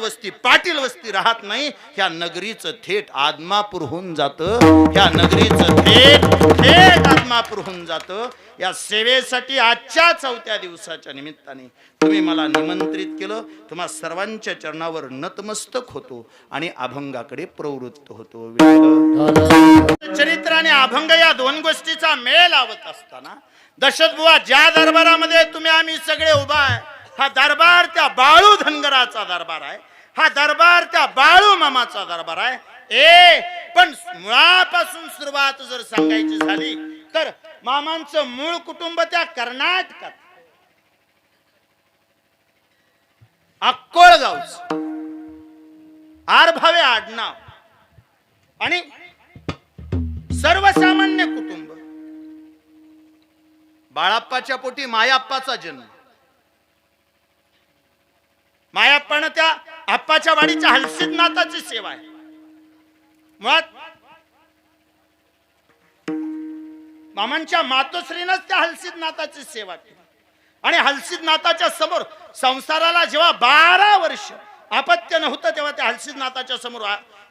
वस्ती राहत नाही. ह्या नगरीचं थेट आदमापूर होऊन जातं. ह्या नगरीचं थेट आदमापूर होऊन जातं. या सेवेसाठी आजच्या 4थ्या दिवसाच्या निमित्ताने तुम्ही मला निमंत्रित केलं. तुम्हा सर्वांच्या चरणावर नतमस्तक होतो आणि अभंगाकडे प्रवृत्त होतो. चरित्र आणि अभंग या 2 गोष्टीचा मेळ लावत असताना दशरथबुवा ज्या दरबारामध्ये तुम्ही आम्ही सगळे उभा आहे, हा दरबार त्या बाळू धनगराचा दरबार आहे. हा दरबार त्या बाळू मामाचा दरबार आहे. पण मुळापासून सुरुवात जर सांगायची झाली तर मामांचं मूळ कुटुंब त्या कर्नाटकात अक्कोळगावचं आरभावे आडनाव आणि सर्वसामान्य कुटुंब. बाळाप्पाच्या पोटी मायाप्पाचा जन्म. मायाप्पानं त्या आप्पाच्या वाडीच्या हलसिद्धनाथाची सेवा आहे. मुळात मामांच्या मातोश्रीनंच त्या हलसिद्धनाथाची सेवा केली आणि हलसिद्धनाथाच्या समोर संसाराला जेव्हा 12 वर्ष अपत्य नव्हतं तेव्हा त्या हलसिद्धनाथाच्या समोर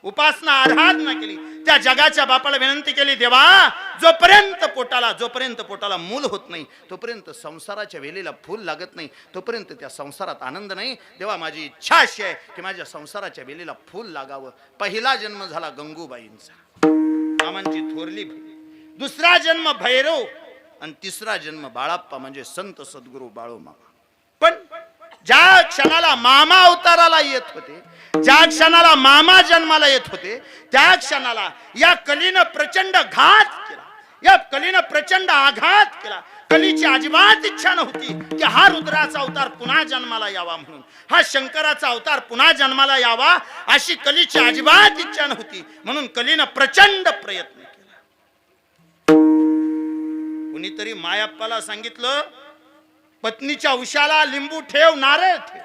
उपासना आराधना केली. त्या जगाच्या बापाला विनंती केली, देवा जोपर्यंत पोटाला मूल होत नाही, तोपर्यंत संसाराच्या वेलीला फूल लागत नाही, तोपर्यंत त्या संसारात आनंद नाही. देवा माझी इच्छा अशी आहे की माझ्या संसाराच्या वेलीला फूल लागावं. पहिला जन्म झाला गंगूबाईंचा, मामांची थोरली बहीण. दुसरा जन्म भैरव आणि तिसरा जन्म बाळाप्पा म्हणजे संत सद्गुरू बाळू मामा. पण ज्या क्षणाला मामा अवताराला येत होते, ज्या क्षणाला मामा जन्माला येत होते, त्या क्षणाला या कलीनं प्रचंड घात केला, या कलीनं प्रचंड आघात केला. कलीची अजिबात इच्छा नव्हती की हा रुद्राचा अवतार पुन्हा जन्माला यावा म्हणून, हा शंकराचा अवतार पुन्हा जन्माला यावा अशी कलीची अजिबात इच्छा नव्हती. म्हणून कलीनं प्रचंड प्रयत्न केला. कुणीतरी मायाप्पाला सांगितलं, पत्नीच्या उशाला लिंबू ठेव, नारळ ठेव.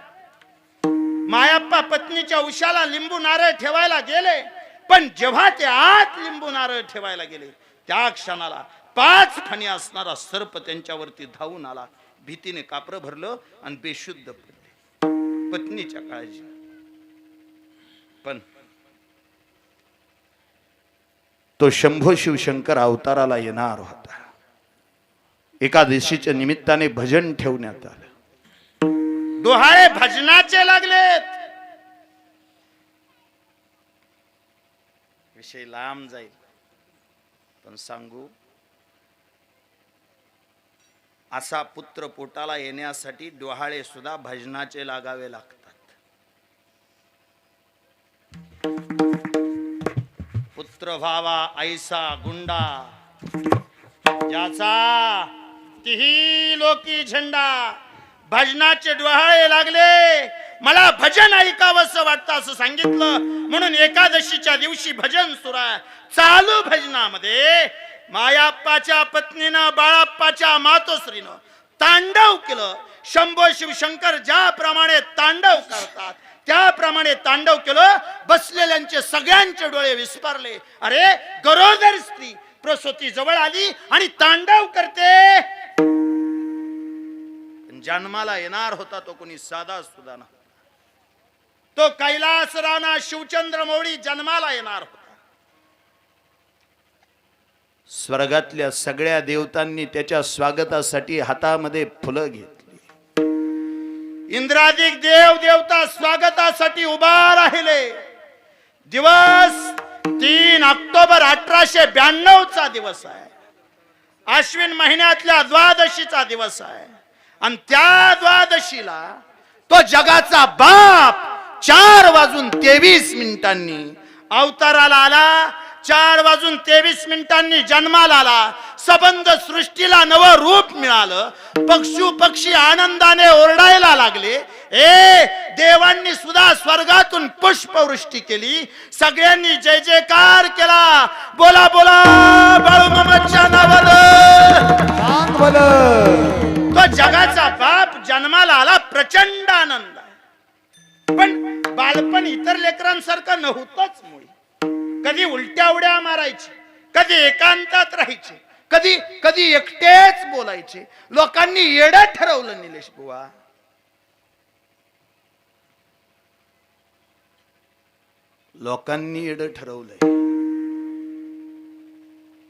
मायाप्पा पत्नीच्या उशाला लिंबू नारळ ठेवायला गेले, पण जेव्हा ते आत लिंबू नारळ ठेवायला गेले, त्या क्षणाला 5 फणी असणारा सर्प त्यांच्यावरती धावून आला. भीतीने कापरं भरलं आणि बेशुद्ध पडले पत्नीच्या काळजी. पण तो शंभो शिवशंकर अवताराला येणार होता. एकादशीच्या निमित्ताने भजन ठेवण्यात आलं. डोहाळे भजनाचे लागलेत. विषय लांब जाईल, पण सांगू, असा पुत्र पोटाला येण्यासाठी डोहाळे सुद्धा भजनाचे लागावे लागतात. पुत्र व्हावा ऐसा गुंडा, ज्याचा तिही लोकी झेंडा. भजनाचे डोहाळे लागले, मला भजन ऐकावंसं वाटतं असं सांगितलं, म्हणून एकादशीच्या दिवशी भजन सुरू आहे. चालू भजनामध्ये मायाप्पाच्या पत्नीनं बाळाप्पाच्या मातोश्रीनं तांडव केलं. शंभो शिवशंकर ज्याप्रमाणे तांडव करतात त्याप्रमाणे तांडव केलं. बसलेल्यांचे सगळ्यांचे डोळे विस्पारले. अरे, गरोदर स्त्री प्रसूती जवळ आली आणि तांडव करते. जन्माला येणार होता तो कोणी साधा सुद्धा नव्हता. तो कैलास राणा शिवचंद्र मौळी जन्माला येणार होता. स्वर्गातल्या सगळ्या देवतांनी त्याच्या स्वागतासाठी हातामध्ये फुलं घेतली. इंद्रादिक देव देवता स्वागतासाठी उभा राहिले. दिवस 3 ऑक्टोबर 1892 चा दिवस आहे. अश्विन महिन्यातल्या द्वादशीचा दिवस आहे. आणि त्या द्वादशीला तो जगाचा बाप 4:23 अवताराला आला. 4:23 जन्माला आला. सबंध सृष्टीला नवं रूप मिळालं. पक्षी आनंदाने ओरडायला लागले. देवांनी सुद्धा स्वर्गातून पुष्पवृष्टी केली. सगळ्यांनी जय जयकार केला. बोला बोला बाळूमामाच्या नावानं. तो जगाचा बाप जन्माला आला. प्रचंड आनंद. पण बालपण इतर लेकरांसारखं नव्हतंच मुळी. कधी उलट्या उड्या मारायचे, कधी एकांतात राहायचे, कधी एकटेच बोलायचे. लोकांनी येडं ठरवलं निलेश बुवा. लोकांनी येडं ठरवलंय.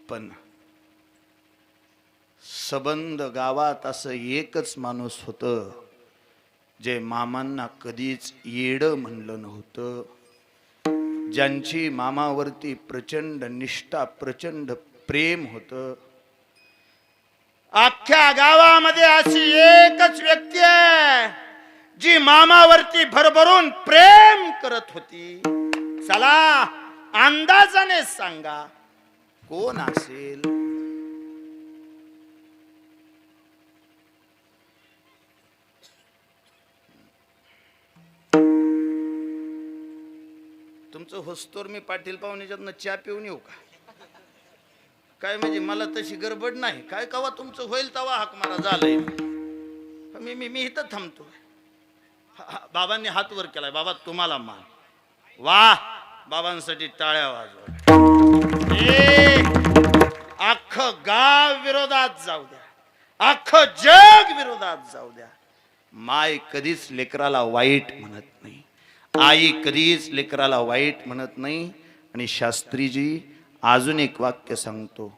पण सबंध गावात असं एकच माणूस होतं जे मामांना कधीच येडं म्हणलं नव्हतं. ज्यांची मामावरती प्रचंड निष्ठा, प्रचंड प्रेम होतं. अख्ख्या गावामध्ये अशी एकच व्यक्ती आहे जी मामावरती भरभरून प्रेम करत होती. चला अंदाजाने सांगा कोण असेल? तुमचं होस्तोर मी पाटील पाहुण्याच्यातनं चहा पिऊन येऊ का? काय म्हणजे मला तशी गडबड नाही. काय कवा तुमचं होईल तवा हाक मारा. झालंय मी इथं थांबतो. बाबांनी हात वर केलाय. बाबा तुम्हाला मान. वाह, बाबांसाठी टाळ्या वाजवा. अख्खं गाव विरोधात जाऊ द्या, अख्खं जग विरोधात जाऊ द्या, माय कधीच लेकराला वाईट म्हणत नाही. आई कधीच लेकराला वाईट म्हणत नाही. आणि शास्त्रीजी अजून एक वाक्य सांगतो,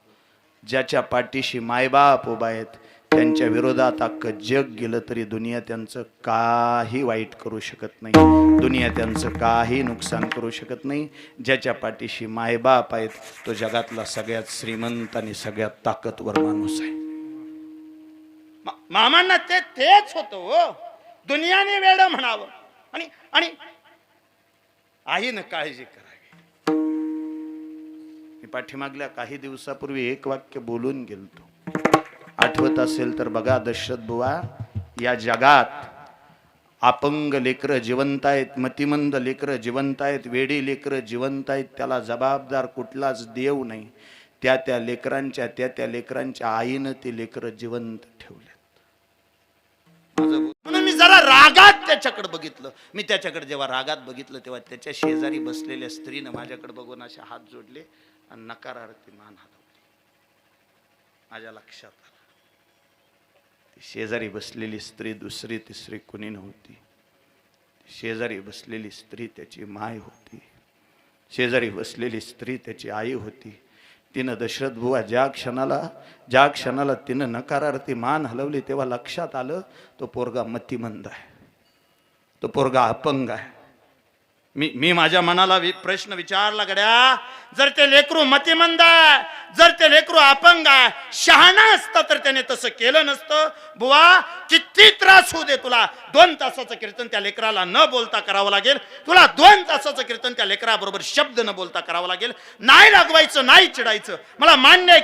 ज्याच्या पाठीशी मायबाप उभा आहेत त्यांच्या विरोधात अख्खं जग गेलं तरी दुनिया त्यांचं काही वाईट करू शकत नाही, दुनिया त्यांचं काही नुकसान करू शकत नाही. ज्याच्या पाठीशी मायबाप आहेत तो जगातला सगळ्यात श्रीमंत आणि सगळ्यात ताकदवर माणूस आहे. मामांना तेच होतं हो, दुनियाने वेड म्हणावं आणि आणि आईनं काळजी करावी. मी पाठीमागल्या काही दिवसापूर्वी एक वाक्य बोलून गेलतो, आठवत असेल तर बघा. दशरथ बुवा, या जगात अपंग लेकरं जिवंत आहेत, मतिमंद लेकरं जिवंत आहेत, वेडी लेकरं जिवंत आहेत, त्याला जबाबदार कुठलाच देव नाही. त्या लेकरांच्या आईनं ते लेकरं जिवंत ठेवले. म्हणून मी जरा रागात त्याच्याकडे बघितलं. मी त्याच्याकडे जेव्हा रागात बघितलं तेव्हा त्याच्या शेजारी बसलेल्या स्त्रीनं माझ्याकडे बघून असे हात जोडले आणि नकारार्थी मान हलवली. माझ्या लक्षात आलं ती शेजारी बसलेली स्त्री दुसरी तिसरी कुणी नव्हती. शेजारी बसलेली स्त्री त्याची माय होती, शेजारी बसलेली स्त्री त्याची आई होती. तिनं दशरथ बुवा ज्या क्षणाला तिनं नकारार्थी मान हलवली तेव्हा लक्षात आलं तो पोरगा मतिमंद आहे, तो पोरगा अपंग आहे. मी माझ्या मनाला प्रश्न विचारला गड्या, जर ते लेकरू मतिमंद आहे, जर ते लेकरू अपंग आहे, शहाणा असतं तर त्याने तसं केलं नसतं. बुवा किती त्रास होऊ दे तुला, 2 तासाचं कीर्तन त्या लेकराला न बोलता करावं लागेल. तुला 2 तासाचं कीर्तन त्या लेकराबरोबर शब्द न बोलता करावं लागेल. नाही रागवायचं, नाही चिडायचं. मला मान्य आहे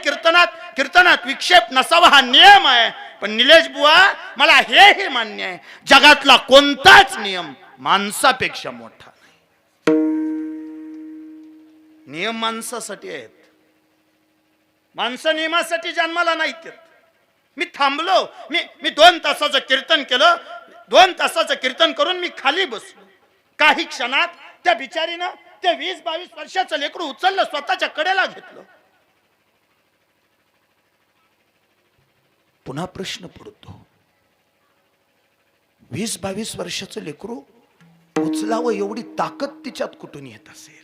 कीर्तनात विक्षेप नसावा हा नियम आहे. पण निलेश बुवा, मला हे मान्य आहे, जगातला कोणताच नियम माणसापेक्षा मोठा. नियम माणसासाठी आहेत, माणसं नियमासाठी जन्माला नाहीत. मी थांबलो, मी 2 तासाचं कीर्तन केलं, 2 तासाचं कीर्तन करून मी खाली बसलो. काही क्षणात त्या बिचारीनं ते 20-22 वर्षाचं लेकरू उचललं, स्वतःच्या कडेला घेतलं. पुन्हा प्रश्न पडतो, 20-22 वर्षाचं लेकरू उचलावं एवढी ताकद तिच्यात कुठून येत असेल?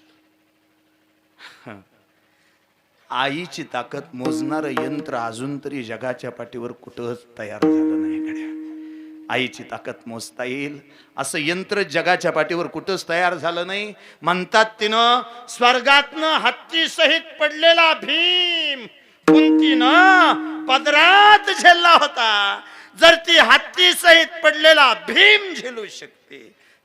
आईची ताकद मोजणारं यंत्र अजून तरी जगाच्या पाठीवर कुठंच तयार झालं नाही गड्या. आईची ताकद मोजता येईल असं यंत्र जगाच्या पाठीवर कुठंच तयार झालं नाही. म्हणतात तिनं स्वर्गातनं हत्ती सहित पडलेला भीम कुंतीनं पदरात झेलला होता. जर ती हत्ती सहित पडलेला भीम झेलू शकते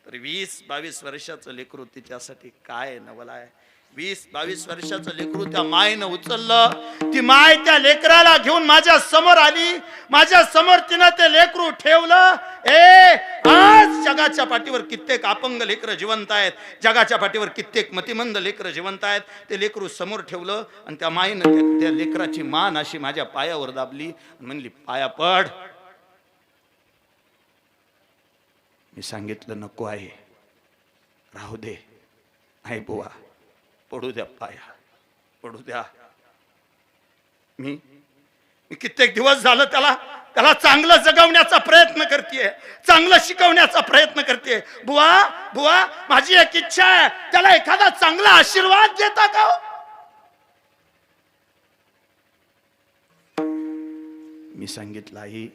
तर 20-22 वर्षाचं लेकरू तिच्यासाठी काय नवल आहे. 20-22 वर्षाचं लेकरू त्या मायनं उचललं. ती माय त्या लेकराला घेऊन माझ्या समोर आली, माझ्या समोर तिनं ते लेकरू ठेवलं. आज जगाच्या पाठीवर कित्येक अपंग लेकरं जिवंत आहेत, जगाच्या पाठीवर कित्येक मतिमंद लेकरं जिवंत आहेत. ते लेकरू समोर ठेवलं आणि त्या मायनं त्या लेकराची मान अशी माझ्या पायावर दाबली, म्हणली पाया पड. मी सांगितलं नको आहे, राहू दे. आई बुवा, पडू द्या पाया, पडू द्या. मी कित्येक दिवस झालं त्याला चांगलं जगवण्याचा प्रयत्न करतेय, चांगलं शिकवण्याचा प्रयत्न करते. बुवा माझी एक इच्छा आहे, त्याला एखादा चांगला आशीर्वाद देता का? मी सांगितलं आई,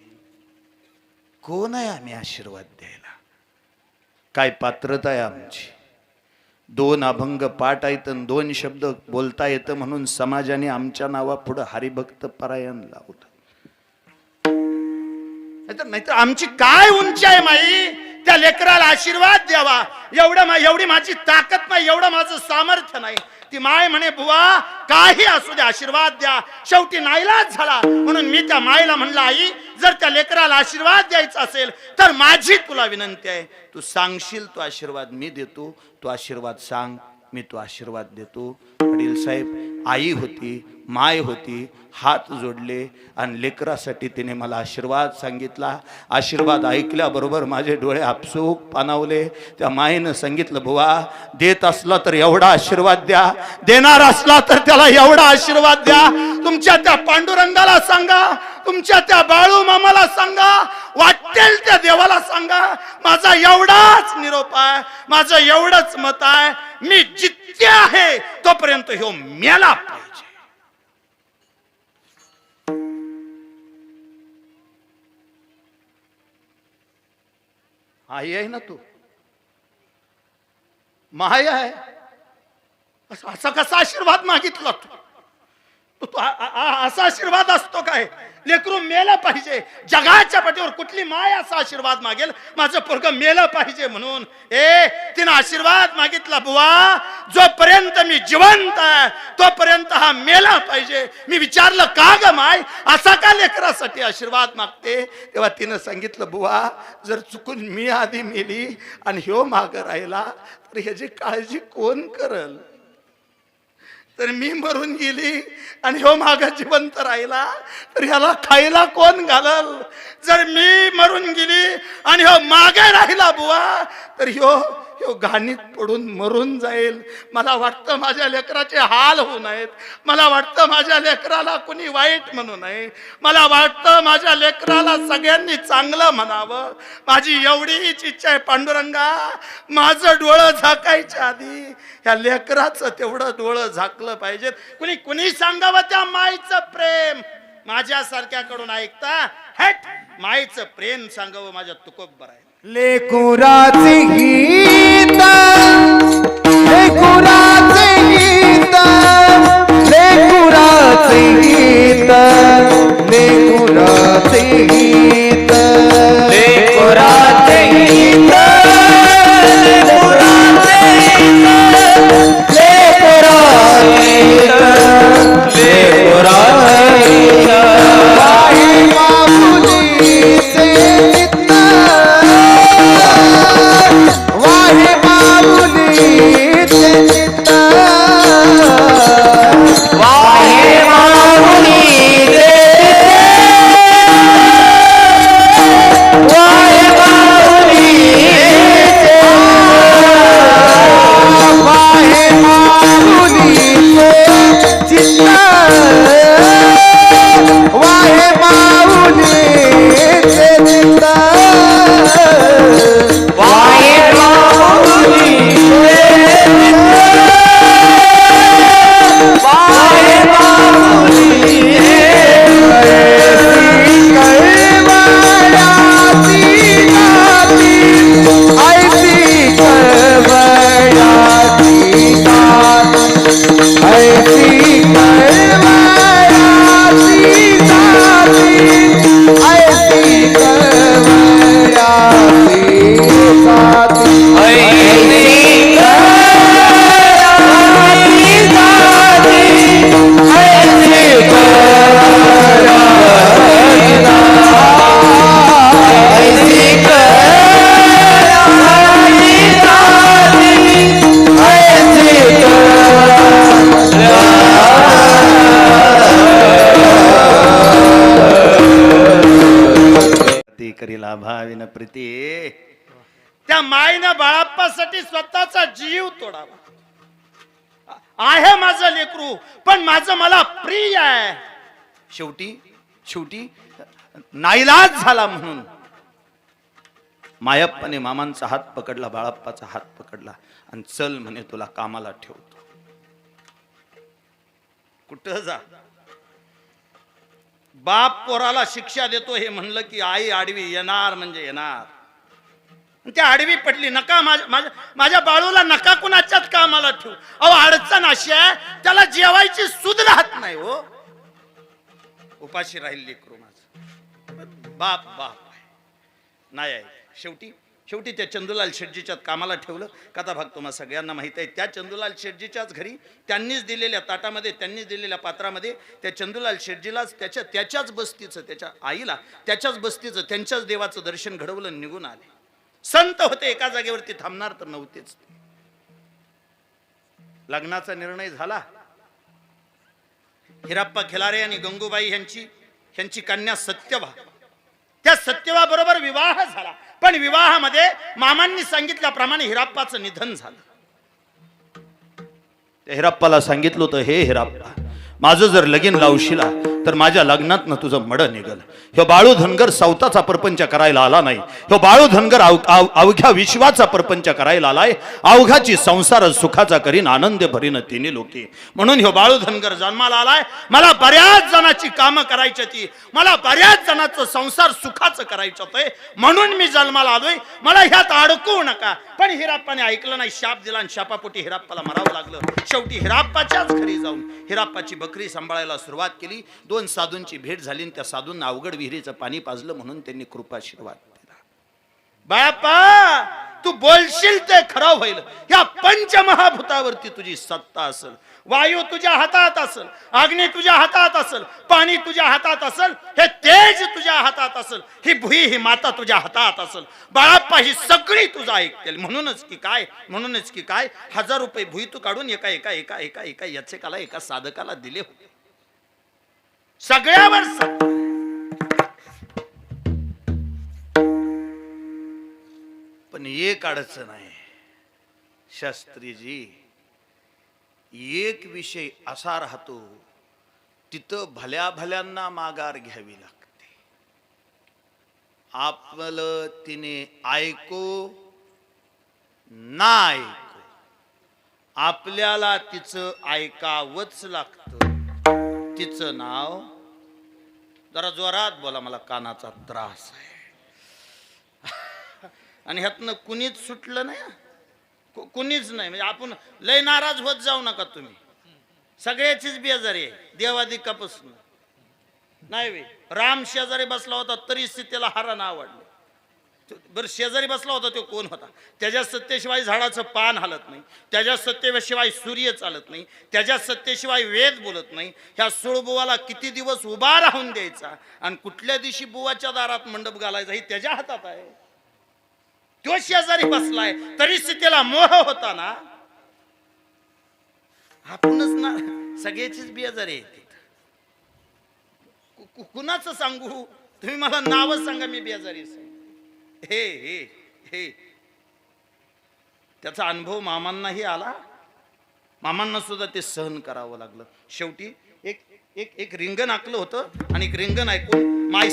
कोण आहे आम्ही आशीर्वाद द्यायला? काय पात्रता आहे आमची? 2 अभंग पाठ आहेत, 2 शब्द बोलता येतं म्हणून समाजाने आमच्या नावापुढं हरिभक्त परायण लावलं. नाहीतर आमची काय उंची आहे माई, त्या लेकराला आशीर्वाद द्यावा एवढी माझी ताकद नाही, एवढं माझं सामर्थ्य नाही. ती माय म्हणे बुवा काही असू दे आशीर्वाद द्या. शेवटी नाईलाज झाला म्हणून मी त्या मायला म्हणलं, आई जर त्या लेकराला आशीर्वाद द्यायचा असेल तर माझी तुला विनंती आहे, तू सांगशील तो आशीर्वाद मी देतो, तो आशीर्वाद सांग, मी तो आशीर्वाद देतो. वडील साहेब आई होती, माय होती. हात जोडले आणि लेकरासाठी तिने मला आशीर्वाद सांगितला. आशीर्वाद ऐकल्याबरोबर माझे डोळे आपसूक पाणावले. त्या मायेनं सांगितलं, बुवा देत असला तर एवढा आशीर्वाद द्या, देणार असला तर त्याला एवढा आशीर्वाद द्या. तुमच्या त्या पांडुरंगाला सांगा, तुमच्या त्या बाळू मामाला सांगा, वाटेल त्या देवाला सांगा, माझा एवढाच निरोप आहे, माझं एवढंच मत आहे, मी जिथे आहे तोपर्यंत ह्यो मेला पाहिजे. आई आहे ना तू, माया आहे. असा कसा आशीर्वाद मागितला तू? असा आशीर्वाद असतो काय? लेकरू मेलं पाहिजे. जगाच्या पाठीवर कुठली माय असा आशीर्वाद मागेल माझं पोरग मेलं पाहिजे म्हणून? तिनं आशीर्वाद मागितला, बुवा जोपर्यंत मी जिवंत आहे तोपर्यंत हा मेला पाहिजे. मी विचारलं, का ग माय असा का लेकरासाठी आशीर्वाद मागते? तेव्हा तिनं सांगितलं, बुवा जर चुकून मी आधी मेली आणि ह्यो माग राहिला तर ह्याची काळजी कोण करल? तर मी मरून गेली आणि ह्यो माग जिवंत राहिला तर ह्याला खायला कोण घालल? जर मी मरून गेली आणि ह्यो मागे राहिला बुवा तर ह्यो घाणीत पडून मरून जाईल. मला वाटतं माझ्या लेकराचे हाल होऊ नयेत. मला वाटतं माझ्या लेकराला कुणी वाईट म्हणू नये. मला वाटतं माझ्या लेकराला सगळ्यांनी चांगलं म्हणावं. माझी एवढीच इच्छा आहे पांडुरंगा, माझं डोळं झाकायच्या आधी ह्या लेकराचं तेवढं डोळं झाकलं पाहिजे. कुणी सांगावं त्या माईचं प्रेम माझ्यासारख्याकडून ऐकता? हट, माईचं प्रेम सांगावं माझ्या तुकोबर आहे. लेकुराचे गीत, लेकुराचे गीत, लेकुराचे गीत, लेकुराचे गीत, लेकुराचे गीत, करीला भाविन प्रीती. त्या माईनं बाळाप्पासाठी स्वतःचा जीव तोडावा. आहे माझं लेकरू पण माझं मला प्रिय आहे. शेवटी नाईलाज झाला म्हणून मायप्पाने मामांचा हात पकडला, बाळाप्पाचा हात पकडला आणि चल म्हणे तुला कामाला ठेवतो. कुठं जा? बाप पोराला शिक्षा देतो हे म्हणलं की आई आडवी येणार म्हणजे येणार. त्या आडवी पडली. नका माझ्या बाळूला नका कुणाच्याच कामाला ठेवू. अहो अडचण अशी आहे त्याला जेवायची सुध राहत नाही. हो उपाशी राहील लेकरू माझं. बाप नाही आहे. शेवटी त्या चंदूलाल शेटजीच्यात कामाला ठेवलं. कथा भाग तुम्हाला सगळ्यांना माहित आहे. त्या चंदूलाल शेटजीच्याच घरी त्यांनीच दिलेल्या ताटामध्ये, त्यांनीच दिलेल्या पात्रामध्ये त्या चंदूलाल शेटजीलाच त्याच्याच बस्तीचं, त्याच्या आईला त्याच्याच बस्तीचं, त्यांच्याच देवाचं दर्शन घडवलं, निघून आले. संत होते, एका जागेवरती थांबणार तर नव्हतेच. लग्नाचा निर्णय झाला. हिराप्पा खिलारे आणि गंगूबाई ह्यांची कन्या सत्यवा, त्या सत्यवा बरोबर विवाह झाला. पण विवाहामध्ये मामांनी सांगितल्याप्रमाणे हिराप्पाचं निधन झालं. त्या हिराप्पाला सांगितलं होतं, हे हिराप्पा, माझं जर लगीन लावशिला तर माझ्या लग्नात न तुझं मड निघल. ह्यो बाळू धनगर सौताचा परपंच करायला आला नाही. ह्यो बाळू धनगर अवघ्या विश्वाचा परपंच करायला आलाय. अवघाची संसार सुखाचा करीन, आनंद भरीन तिन्ही लोके. म्हणून ह्यो बाळू धनगर जन्माला आलाय. मला बऱ्याच जणांची कामं करायची ती, मला बऱ्याच जणांचं संसार सुखाचं करायचं होतंय, म्हणून मी जन्माला आलोय. मला ह्यात अडकू नका. पण हिराप्पाने ऐकलं नाही, शाप दिला आणि शापापोटी हिराप्पाला मरावं लागलं. शेवटी हिराप्पाच्याच घरी जाऊन हिराप्पाची बकरी सांभाळायला सुरुवात केली. 2 साधूंची भेट झाली आणि त्या साधूंना अवघड विहिरीचं पाणी पाजलं, म्हणून त्यांनी कृपाशीर्वाद दिला. बाळाप्पा, तू बोलशील ते खरं होईल. या पंचमहाभूतावरती तुझी सत्ता असेल. वायू तुझ्या हातात असेल, अग्नी तुझ्या हातात असेल, पाणी तुझ्या हातात असेल, हे तेज तुझ्या हातात असेल, ही भुई ही माता तुझ्या हातात असेल. बाळाप्पा, ही सगळी तुझा ऐकतील. म्हणूनच की काय 1000 रुपये भुई तू काढून एका याचकाला, एका साधकाला दिले होते. सगळ्यावर पण एक अडचण आहे शास्त्रीजी, एक विषय असा राहतो, तिथं भल्या भल्यांना माघार घ्यावी लागते. आपलं तिने ऐको ना ऐको, आपल्याला तिचं ऐकावंच लागतं. तिचं नाव, जरा जोरात बोला, मला कानाचा त्रास आहे. आणि ह्यातनं कुणीच सुटलं नाही, कुणीच नाही. म्हणजे आपण लय नाराज होत जाऊ नका तुम्ही, सगळ्याचीच बेजारी आहे देवादिकापासून. नाही वे, राम शेजारी बसला होता तरी सीतेला हरण आवडलं. बरं, शेजारी बसला होता तो कोण होता? त्याच्या सत्तेशिवाय झाडाचं पान हलत नाही, त्याच्या सत्तेशिवाय सूर्य चालत नाही, त्याच्या सत्तेशिवाय वेद बोलत नाही. ह्या सूळबुवाला किती दिवस उभा राहून द्यायचा आणि कुठल्या दिवशी बुवाच्या दारात मंडप घालायचा, हे त्याच्या हातात आहे. तो शेजारी बसलाय तरी सीतेला मोह होता ना. आपणच ना, सगळ्याचीच बेजारी आहे. कुणाचं सांगू? तुम्ही मला नाव सांगा, मी बेजारी सांग. हे हे हे त्याचा अनुभव मामांनाही आला. मामांना सुद्धा ते सहन करावं लागलं. शेवटी एक रिंगण आखलं होतं आणि एक रिंगण ऐकून माय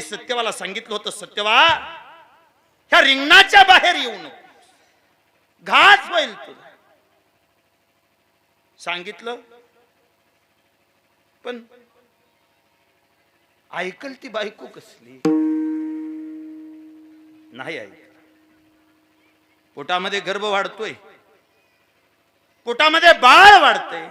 सत्यवाला सांगितलं होतं, सत्यवा, ह्या रिंगणाच्या बाहेर येऊ नको, घात होईल तुला. सांगितलं, पण ऐकल ती बायको कसली? नाही ऐक. पोटामध्ये गर्भ वाढतोय, पोटामध्ये बाळ वाढतंय.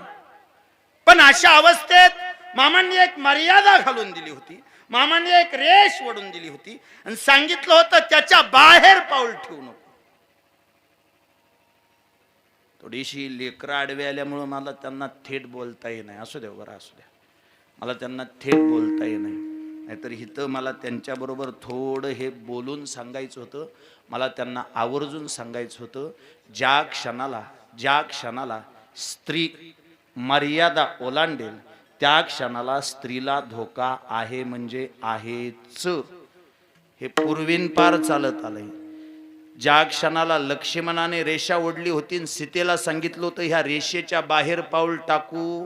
पण अशा अवस्थेत मामांनी एक मर्यादा घालून दिली होती, मामांनी एक रेष वडून दिली होती आणि सांगितलं होतं, त्याच्या बाहेर पाऊल ठेवू नको. थोडीशी लेकरं आडवी आल्यामुळं मला त्यांना थेट बोलता येत नाही. असू द्या, बरं असू द्या, मला त्यांना थेट बोलता येत नाही. नाहीतर इथं मला त्यांच्याबरोबर थोडं हे बोलून सांगायचं होतं. मला त्यांना आवर्जून सांगायचं होतं, ज्या क्षणाला स्त्री मर्यादा ओलांडेल त्या क्षणाला स्त्रीला धोका आहे, म्हणजे आहेच. हे पूर्वींपार चालत आलंय. ज्या क्षणाला लक्ष्मणाने रेषा ओढली होती आणि सीतेला सांगितलं होतं, ह्या रेषेच्या बाहेर पाऊल टाकू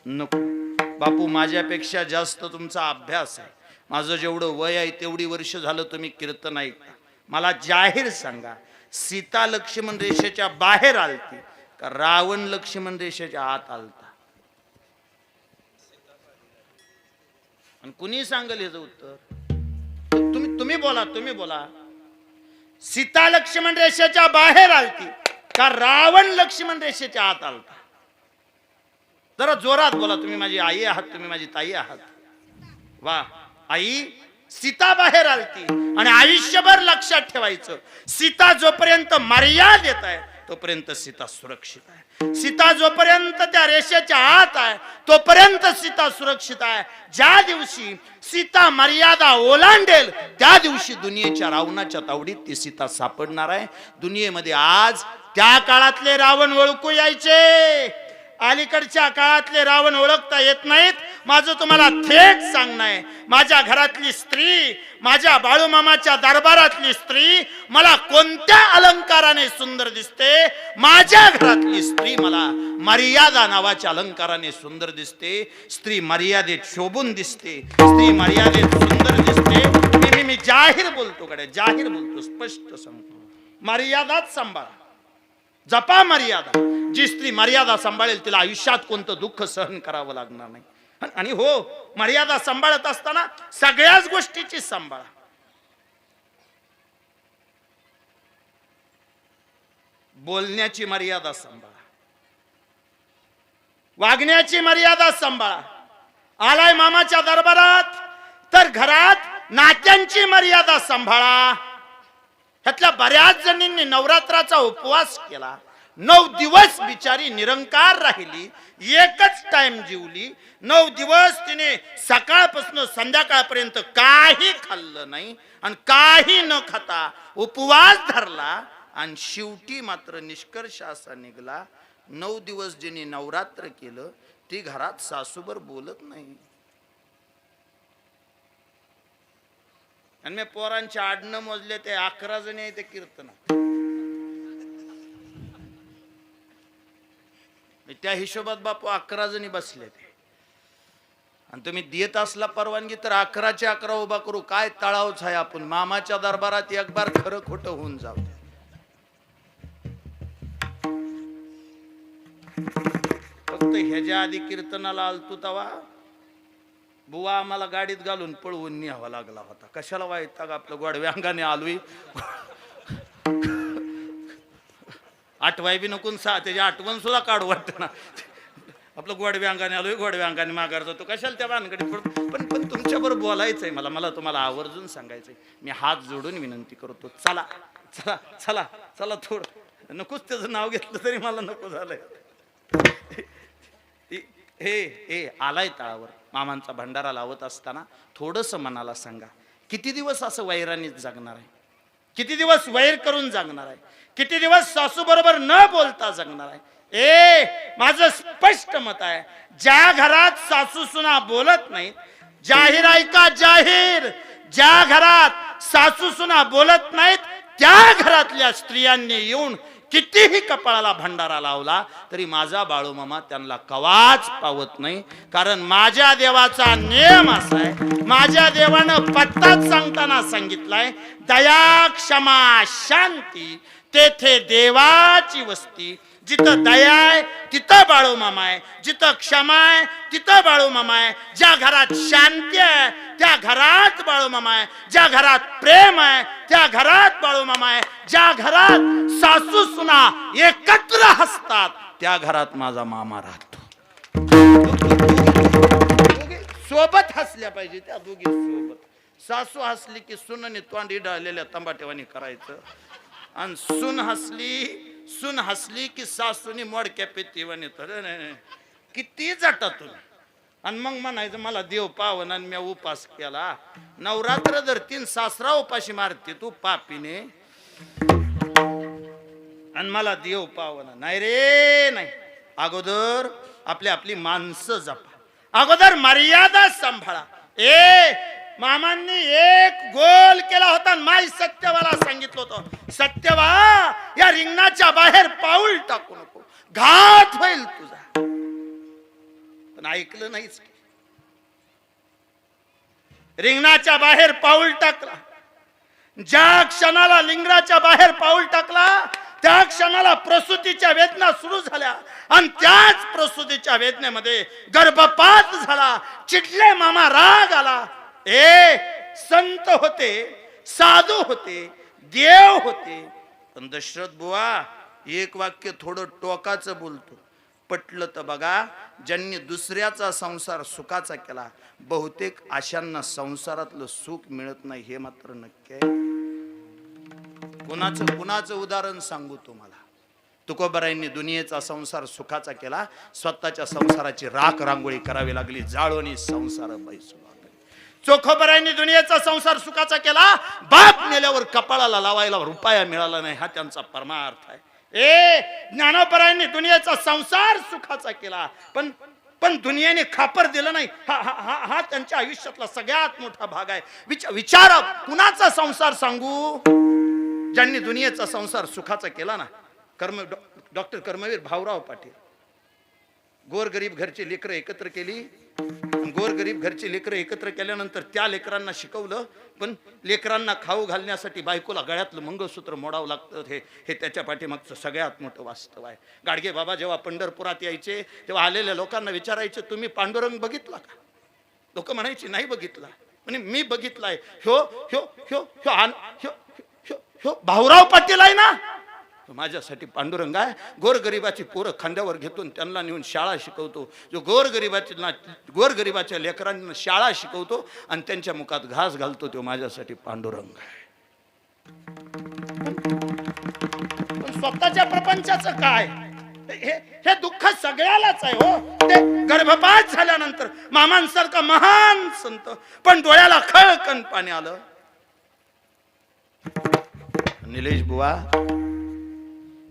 नको. बापू, माझ्यापेक्षा जास्त तुमचा अभ्यास आहे, माझं जेवढं वय आहे तेवढी वर्ष झालं तुम्ही कीर्तन ऐकता. मला जाहीर सांगा, सीता लक्ष्मण रेषेच्या बाहेर आलती का रावण लक्ष्मण रेषेच्या आत आलता? आणि कुणी सांगेल याचं उत्तर? तुम्ही बोला. सीता लक्ष्मण रेषेच्या बाहेर आलती का रावण लक्ष्मण रेषेच्या आत आलता? जरा जोरात बोला. तुम्ही माझी आई आहात, तुम्ही माझी ताई आहात. वा, आई, सीता बाहेर आलती. आणि आयुष्यभर लक्षात ठेवायचं, सीता जोपर्यंत मर्यादेत आहे तोपर्यंत सीता सुरक्षित आहे. सीता जोपर्यंत त्या रेषेच्या आत आहे तोपर्यंत सीता सुरक्षित आहे. ज्या दिवशी सीता मर्यादा ओलांडेल त्या दिवशी दुनियेच्या रावणाच्या तावडीत ती सीता सापडणार आहे. दुनियेमध्ये आज त्या काळातले रावण ओळखू यायचे. अलीकडच्या काळातले रावण ओळखता येत नाहीत. माझं तुम्हाला थेट सांगणं आहे, माझ्या घरातली स्त्री, माझ्या बाळूमामाच्या दरबारातली स्त्री मला कोणत्या अलंकाराने सुंदर दिसते? माझ्या घरातली स्त्री मला मर्यादा नावाच्या अलंकाराने सुंदर दिसते. स्त्री मर्यादेत शोभून दिसते, स्त्री मर्यादेत सुंदर दिसते. मी जाहीर बोलतो कडे, जाहीर बोलतो, स्पष्ट सांगतो, मर्यादाच सांभाळा, जपा मर्यादा. जी स्त्री मर्यादा सांभाळेल तिला आयुष्यात कोणतं दुःख सहन करावं लागणार नाही. आणि हो, मर्यादा सांभाळत असताना सगळ्याच गोष्टीची सांभाळा. बोलण्याची मर्यादा सांभाळा, वागण्याची मर्यादा सांभाळा. आलाय मामाच्या दरबारात तर घरात नात्यांची मर्यादा सांभाळा. ह्यातल्या बऱ्याच जणींनी नवरात्राचा उपवास केला, 9 दिवस बिचारी निरंकार राहिली, एकच टाइम जेवली. 9 दिवस तिने सकाळपासून संध्याकाळपर्यंत काही खाल्लं नाही आणि काही न खाता उपवास धरला. आणि शेवटी मात्र निष्कर्ष असा निघाला, 9 दिवस जिने नवरात्र केलं ती घरात सासूबर बोलत नाही. आणि मी पोरांच्या आडणं मोजले ते 11 जणी आहे ते कीर्तना. त्या हिशोबात बापू 11 जणी बसले ते. आणि तुम्ही देत असला परवानगी तर 11चे 11 उभा करू. काय तळावच आहे आपण मामाच्या दरबारात एक बार खरं खोटं होऊन जाऊ. फक्त ह्याच्या आधी कीर्तनाला आलतो तवा बुवा आम्हाला गाडीत घालून पळवून न्यावा लागला होता. कशाला वाईट आपलं गोडव्या अंगाने आलोय. आठवाय बी नकून त्याची आठवण सुद्धा काढू वाटत ना. आपलं गोडव्या अंगाने आलोय, गोडव्या अंगाने माघार जातो. कशाला त्या भानगडीत पण पण तुमच्याबरोबर बोलायचंय मला तुम्हाला आवर्जून सांगायचंय. मी हात जोडून विनंती करतो, चला चला चला चला, थोडं नकोच त्याचं नाव घेतलं तरी मला नको झालंय. हे आलाय तळावर मामांचा भंडारा लावत असताना थोडस मनाला सांगा, किती दिवस असं वैरानीत जगणार आहे? किती दिवस वैर करून जगणार आहे? किती दिवस सासू बरोबर न बोलता जगणार आहे? माझं स्पष्ट मत आहे, ज्या घरात सासू सुना बोलत नाहीत, जाहीर ऐका जाहीर, ज्या घरात सासू सुना बोलत नाहीत त्या घरातल्या स्त्रियांनी येऊन कितीही कपाळाला भंडारा लावला तरी माझा बाळूमामा त्यांना कवाच पावत नाही. कारण माझ्या देवाचा नियम असा आहे, माझ्या देवानं पत्ताच सांगताना सांगितलाय, दया क्षमा शांती तेथे देवाची वस्ती. जिथं दया आहे तिथं बाळूमामा आहे, जिथं क्षमा आहे तिथं बाळूमामा आहे. ज्या घरात शांती आहे त्या घरात बाळूमामा आहे, ज्या घरात प्रेम आहे त्या घरात बाळूमामा आहे, ज्या घरात सासू सुना एकत्र हसतात त्या घरात माझा मामा राहतो. सोबत हसल्या पाहिजे त्या दोघी सोबत. सासू हसली की सुनने तोंडी डाळलेल्या तंबाटेवानी करायचं, आणि सून हसली की सासूनी मोडक्या पेतीवानी तर किती जटातून. आणि मग म्हणायचं मला देव पावन आणि मी उपास केला. नवरात्र धरतीन सासरा उपाशी मारते तू पापीने, आणि मला देव पावन नाही रे नाही. अगोदर आपली माणसं जपा, अगोदर मर्यादा सांभाळा. मामांनी एक गोल केला होता, माई सत्यवाला सांगितलं होतं, सत्यवा या रिंगणाच्या बाहेर पाऊल टाकू नको, घात होईल तुझा. पण ऐकलं नाहीच. रिंगणाच्या बाहेर पाऊल टाकला. ज्या क्षणाला लिंगणाच्या बाहेर पाऊल टाकला त्या क्षणाला प्रसूतीच्या वेदना सुरू झाल्या, आणि त्याच प्रसूतीच्या वेदनेमध्ये गर्भपात झाला. चिडले मामा, राग आला. संत होते, साधू होते, देव होते, पण दशरथ बुवा एक वाक्य थोडं टोकाचं बोलतो. पटलं तर बघा, ज्यांनी दुसऱ्याचा संसार सुखाचा केला बहुतेक अशांना संसारातलं सुख मिळत नाही, हे मात्र नक्की आहे. कुणाचं उदाहरण सांगू तुम्हाला. तुकोबारायांनी दुनियेचा संसार सुखाचा केला, स्वतःच्या संसाराची राख रांगोळी करावी लागली, जाळोनी संसार बैसू लागले. चोखोबारायांनी दुनियेचा संसार सुखाचा केला, बाप नेल्यावर कपाळाला लावायला रुपया मिळाला नाही, हा त्यांचा परमार्थ आहे. ज्ञानोबरायांनी दुनियेचा संसार सुखाचा केला, पण दुनियेने खापर दिलं नाही. हा त्यांच्या आयुष्यातला सगळ्यात मोठा भाग आहे. विचार कुणाचा संसार सांगू? ज्यांनी दुनियेचा संसार सुखाचा केला ना. डॉक्टर कर्मवीर भाऊराव पाटील. गोरगरीब घरची लेकरं एकत्र केली. गोरगरीब घरची लेकरं एकत्र केल्यानंतर त्या लेकरांना शिकवलं, पण लेकरांना खाऊ घालण्यासाठी बायकोला गळ्यातलं मंगळसूत्र मोडावं लागतं. हे त्याच्या पाठीमागचं सगळ्यात मोठं वास्तव आहे. गाडगे बाबा जेव्हा पंढरपुरात यायचे तेव्हा आलेल्या लोकांना विचारायचे, तुम्ही पांडुरंग बघितला का? लोक म्हणायचे नाही बघितला. म्हणजे मी बघितलाय. ह्यो ह्यो ह्यो ह्यो ह्यो ह्यो ह्यो भाऊराव पाटील आहे ना, माझ्यासाठी पांडुरंग आहे. गोरगरिबाची पोरं खांद्यावर घेतून त्यांना नेऊन शाळा शिकवतो. जो गोरगरिबाच्या लेकरांना शाळा शिकवतो आणि त्यांच्या मुखात घास घालतो, तो माझ्यासाठी पांडुरंग आहे. पण स्वतःच्या प्रपंचाचं काय? हे दुःख सगळ्यालाच आहे हो. ते गर्भपात झाल्यानंतर मामांसारखा महान संत, पण डोळ्याला खळकन पाणी आलं. निलेश बुवा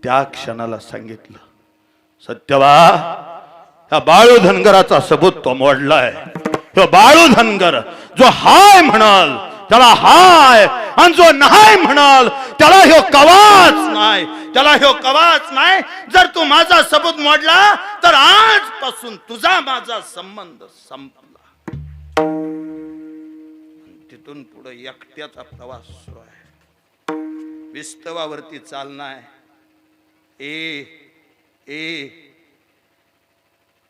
त्या क्षणाला सांगितलं, सत्यवा ह्या बाळू धनगराचा सबूत तो मोडलाय. तो बाळू धनगर जो हाय म्हणाल त्याला हाय, आणि जो नाही म्हणाल त्याला ह्यो कवाच नाही, त्याला ह्यो कवाच नाही. जर तू माझा सबूत मोडला तर आजपासून तुझा माझा संबंध संपला. तिथून पुढे एकट्याचा प्रवास सुरू आहे. विस्तवावरती चालणार.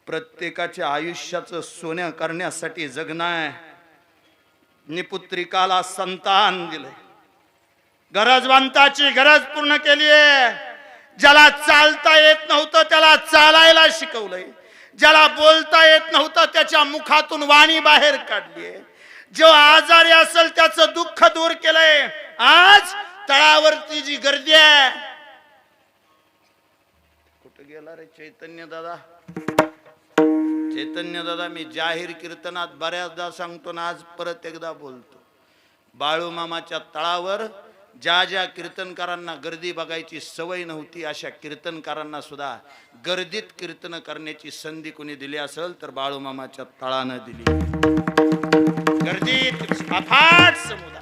प्रत्येकाच्या आयुष्याचं सोनं करण्यासाठी जगणार. निपुत्रिकाला संतान दिलंय. गरजवंताची गरज पूर्ण केलीये. ज्याला चालता येत नव्हतं त्याला चालायला शिकवलंय. ज्याला बोलता येत नव्हतं त्याच्या मुखातून वाणी बाहेर काढलीये. जो आजारी असेल त्याचं दुःख दूर केलंय. आज तळावरती जी गर्दी आहे, कुठे गेला रे चैतन्य दादा? चैतन्य दादा, मी जाहीर कीर्तनात बऱ्याचदा सांगतो ना, आज परत एकदा बोलतो. बाळूमामाच्या तळावर ज्या कीर्तनकारांना गर्दी बघायची सवय नव्हती, अशा कीर्तनकारांना सुद्धा गर्दीत कीर्तन करण्याची संधी कोणी दिली असेल तर बाळूमामाच्या तळानं दिली. गर्दीत अफाट समुदाय,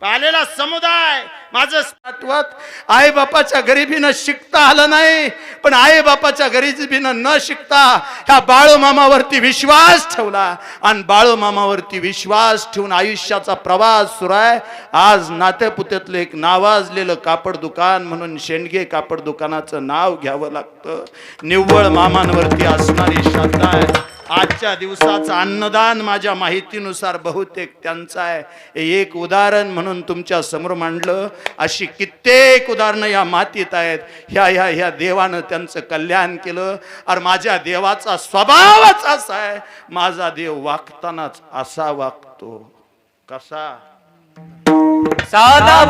पालेला समुदाय. माझं सात्वत आई बापाच्या गरिबीनं शिकता आलं नाही, पण आई बापाच्या गरिबीनं न शिकता ह्या बाळूमामावरती विश्वास ठेवला, आणि बाळूमामावरती विश्वास ठेवून आयुष्याचा प्रवास सुरू आहे. आज नातेपुत्यातलं एक नावाजलेलं कापड दुकान म्हणून शेंडगे कापड दुकानाचं नाव घ्यावं लागतं. निव्वळ मामांवरती असणारी श्रद्धा आहे. आजच्या दिवसाचं अन्नदान माझ्या माहितीनुसार बहुतेक त्यांचं आहे. एक उदाहरण म्हणून तुमच्या समोर मांडलं. अशी कित्येक उदाहरणं या मातीत आहेत. ह्या देवानं त्यांचं कल्याण केलं. आणि माझ्या देवाचा स्वभावच असा आहे, माझा देव वागतानाच असा वागतो. कसा? साधा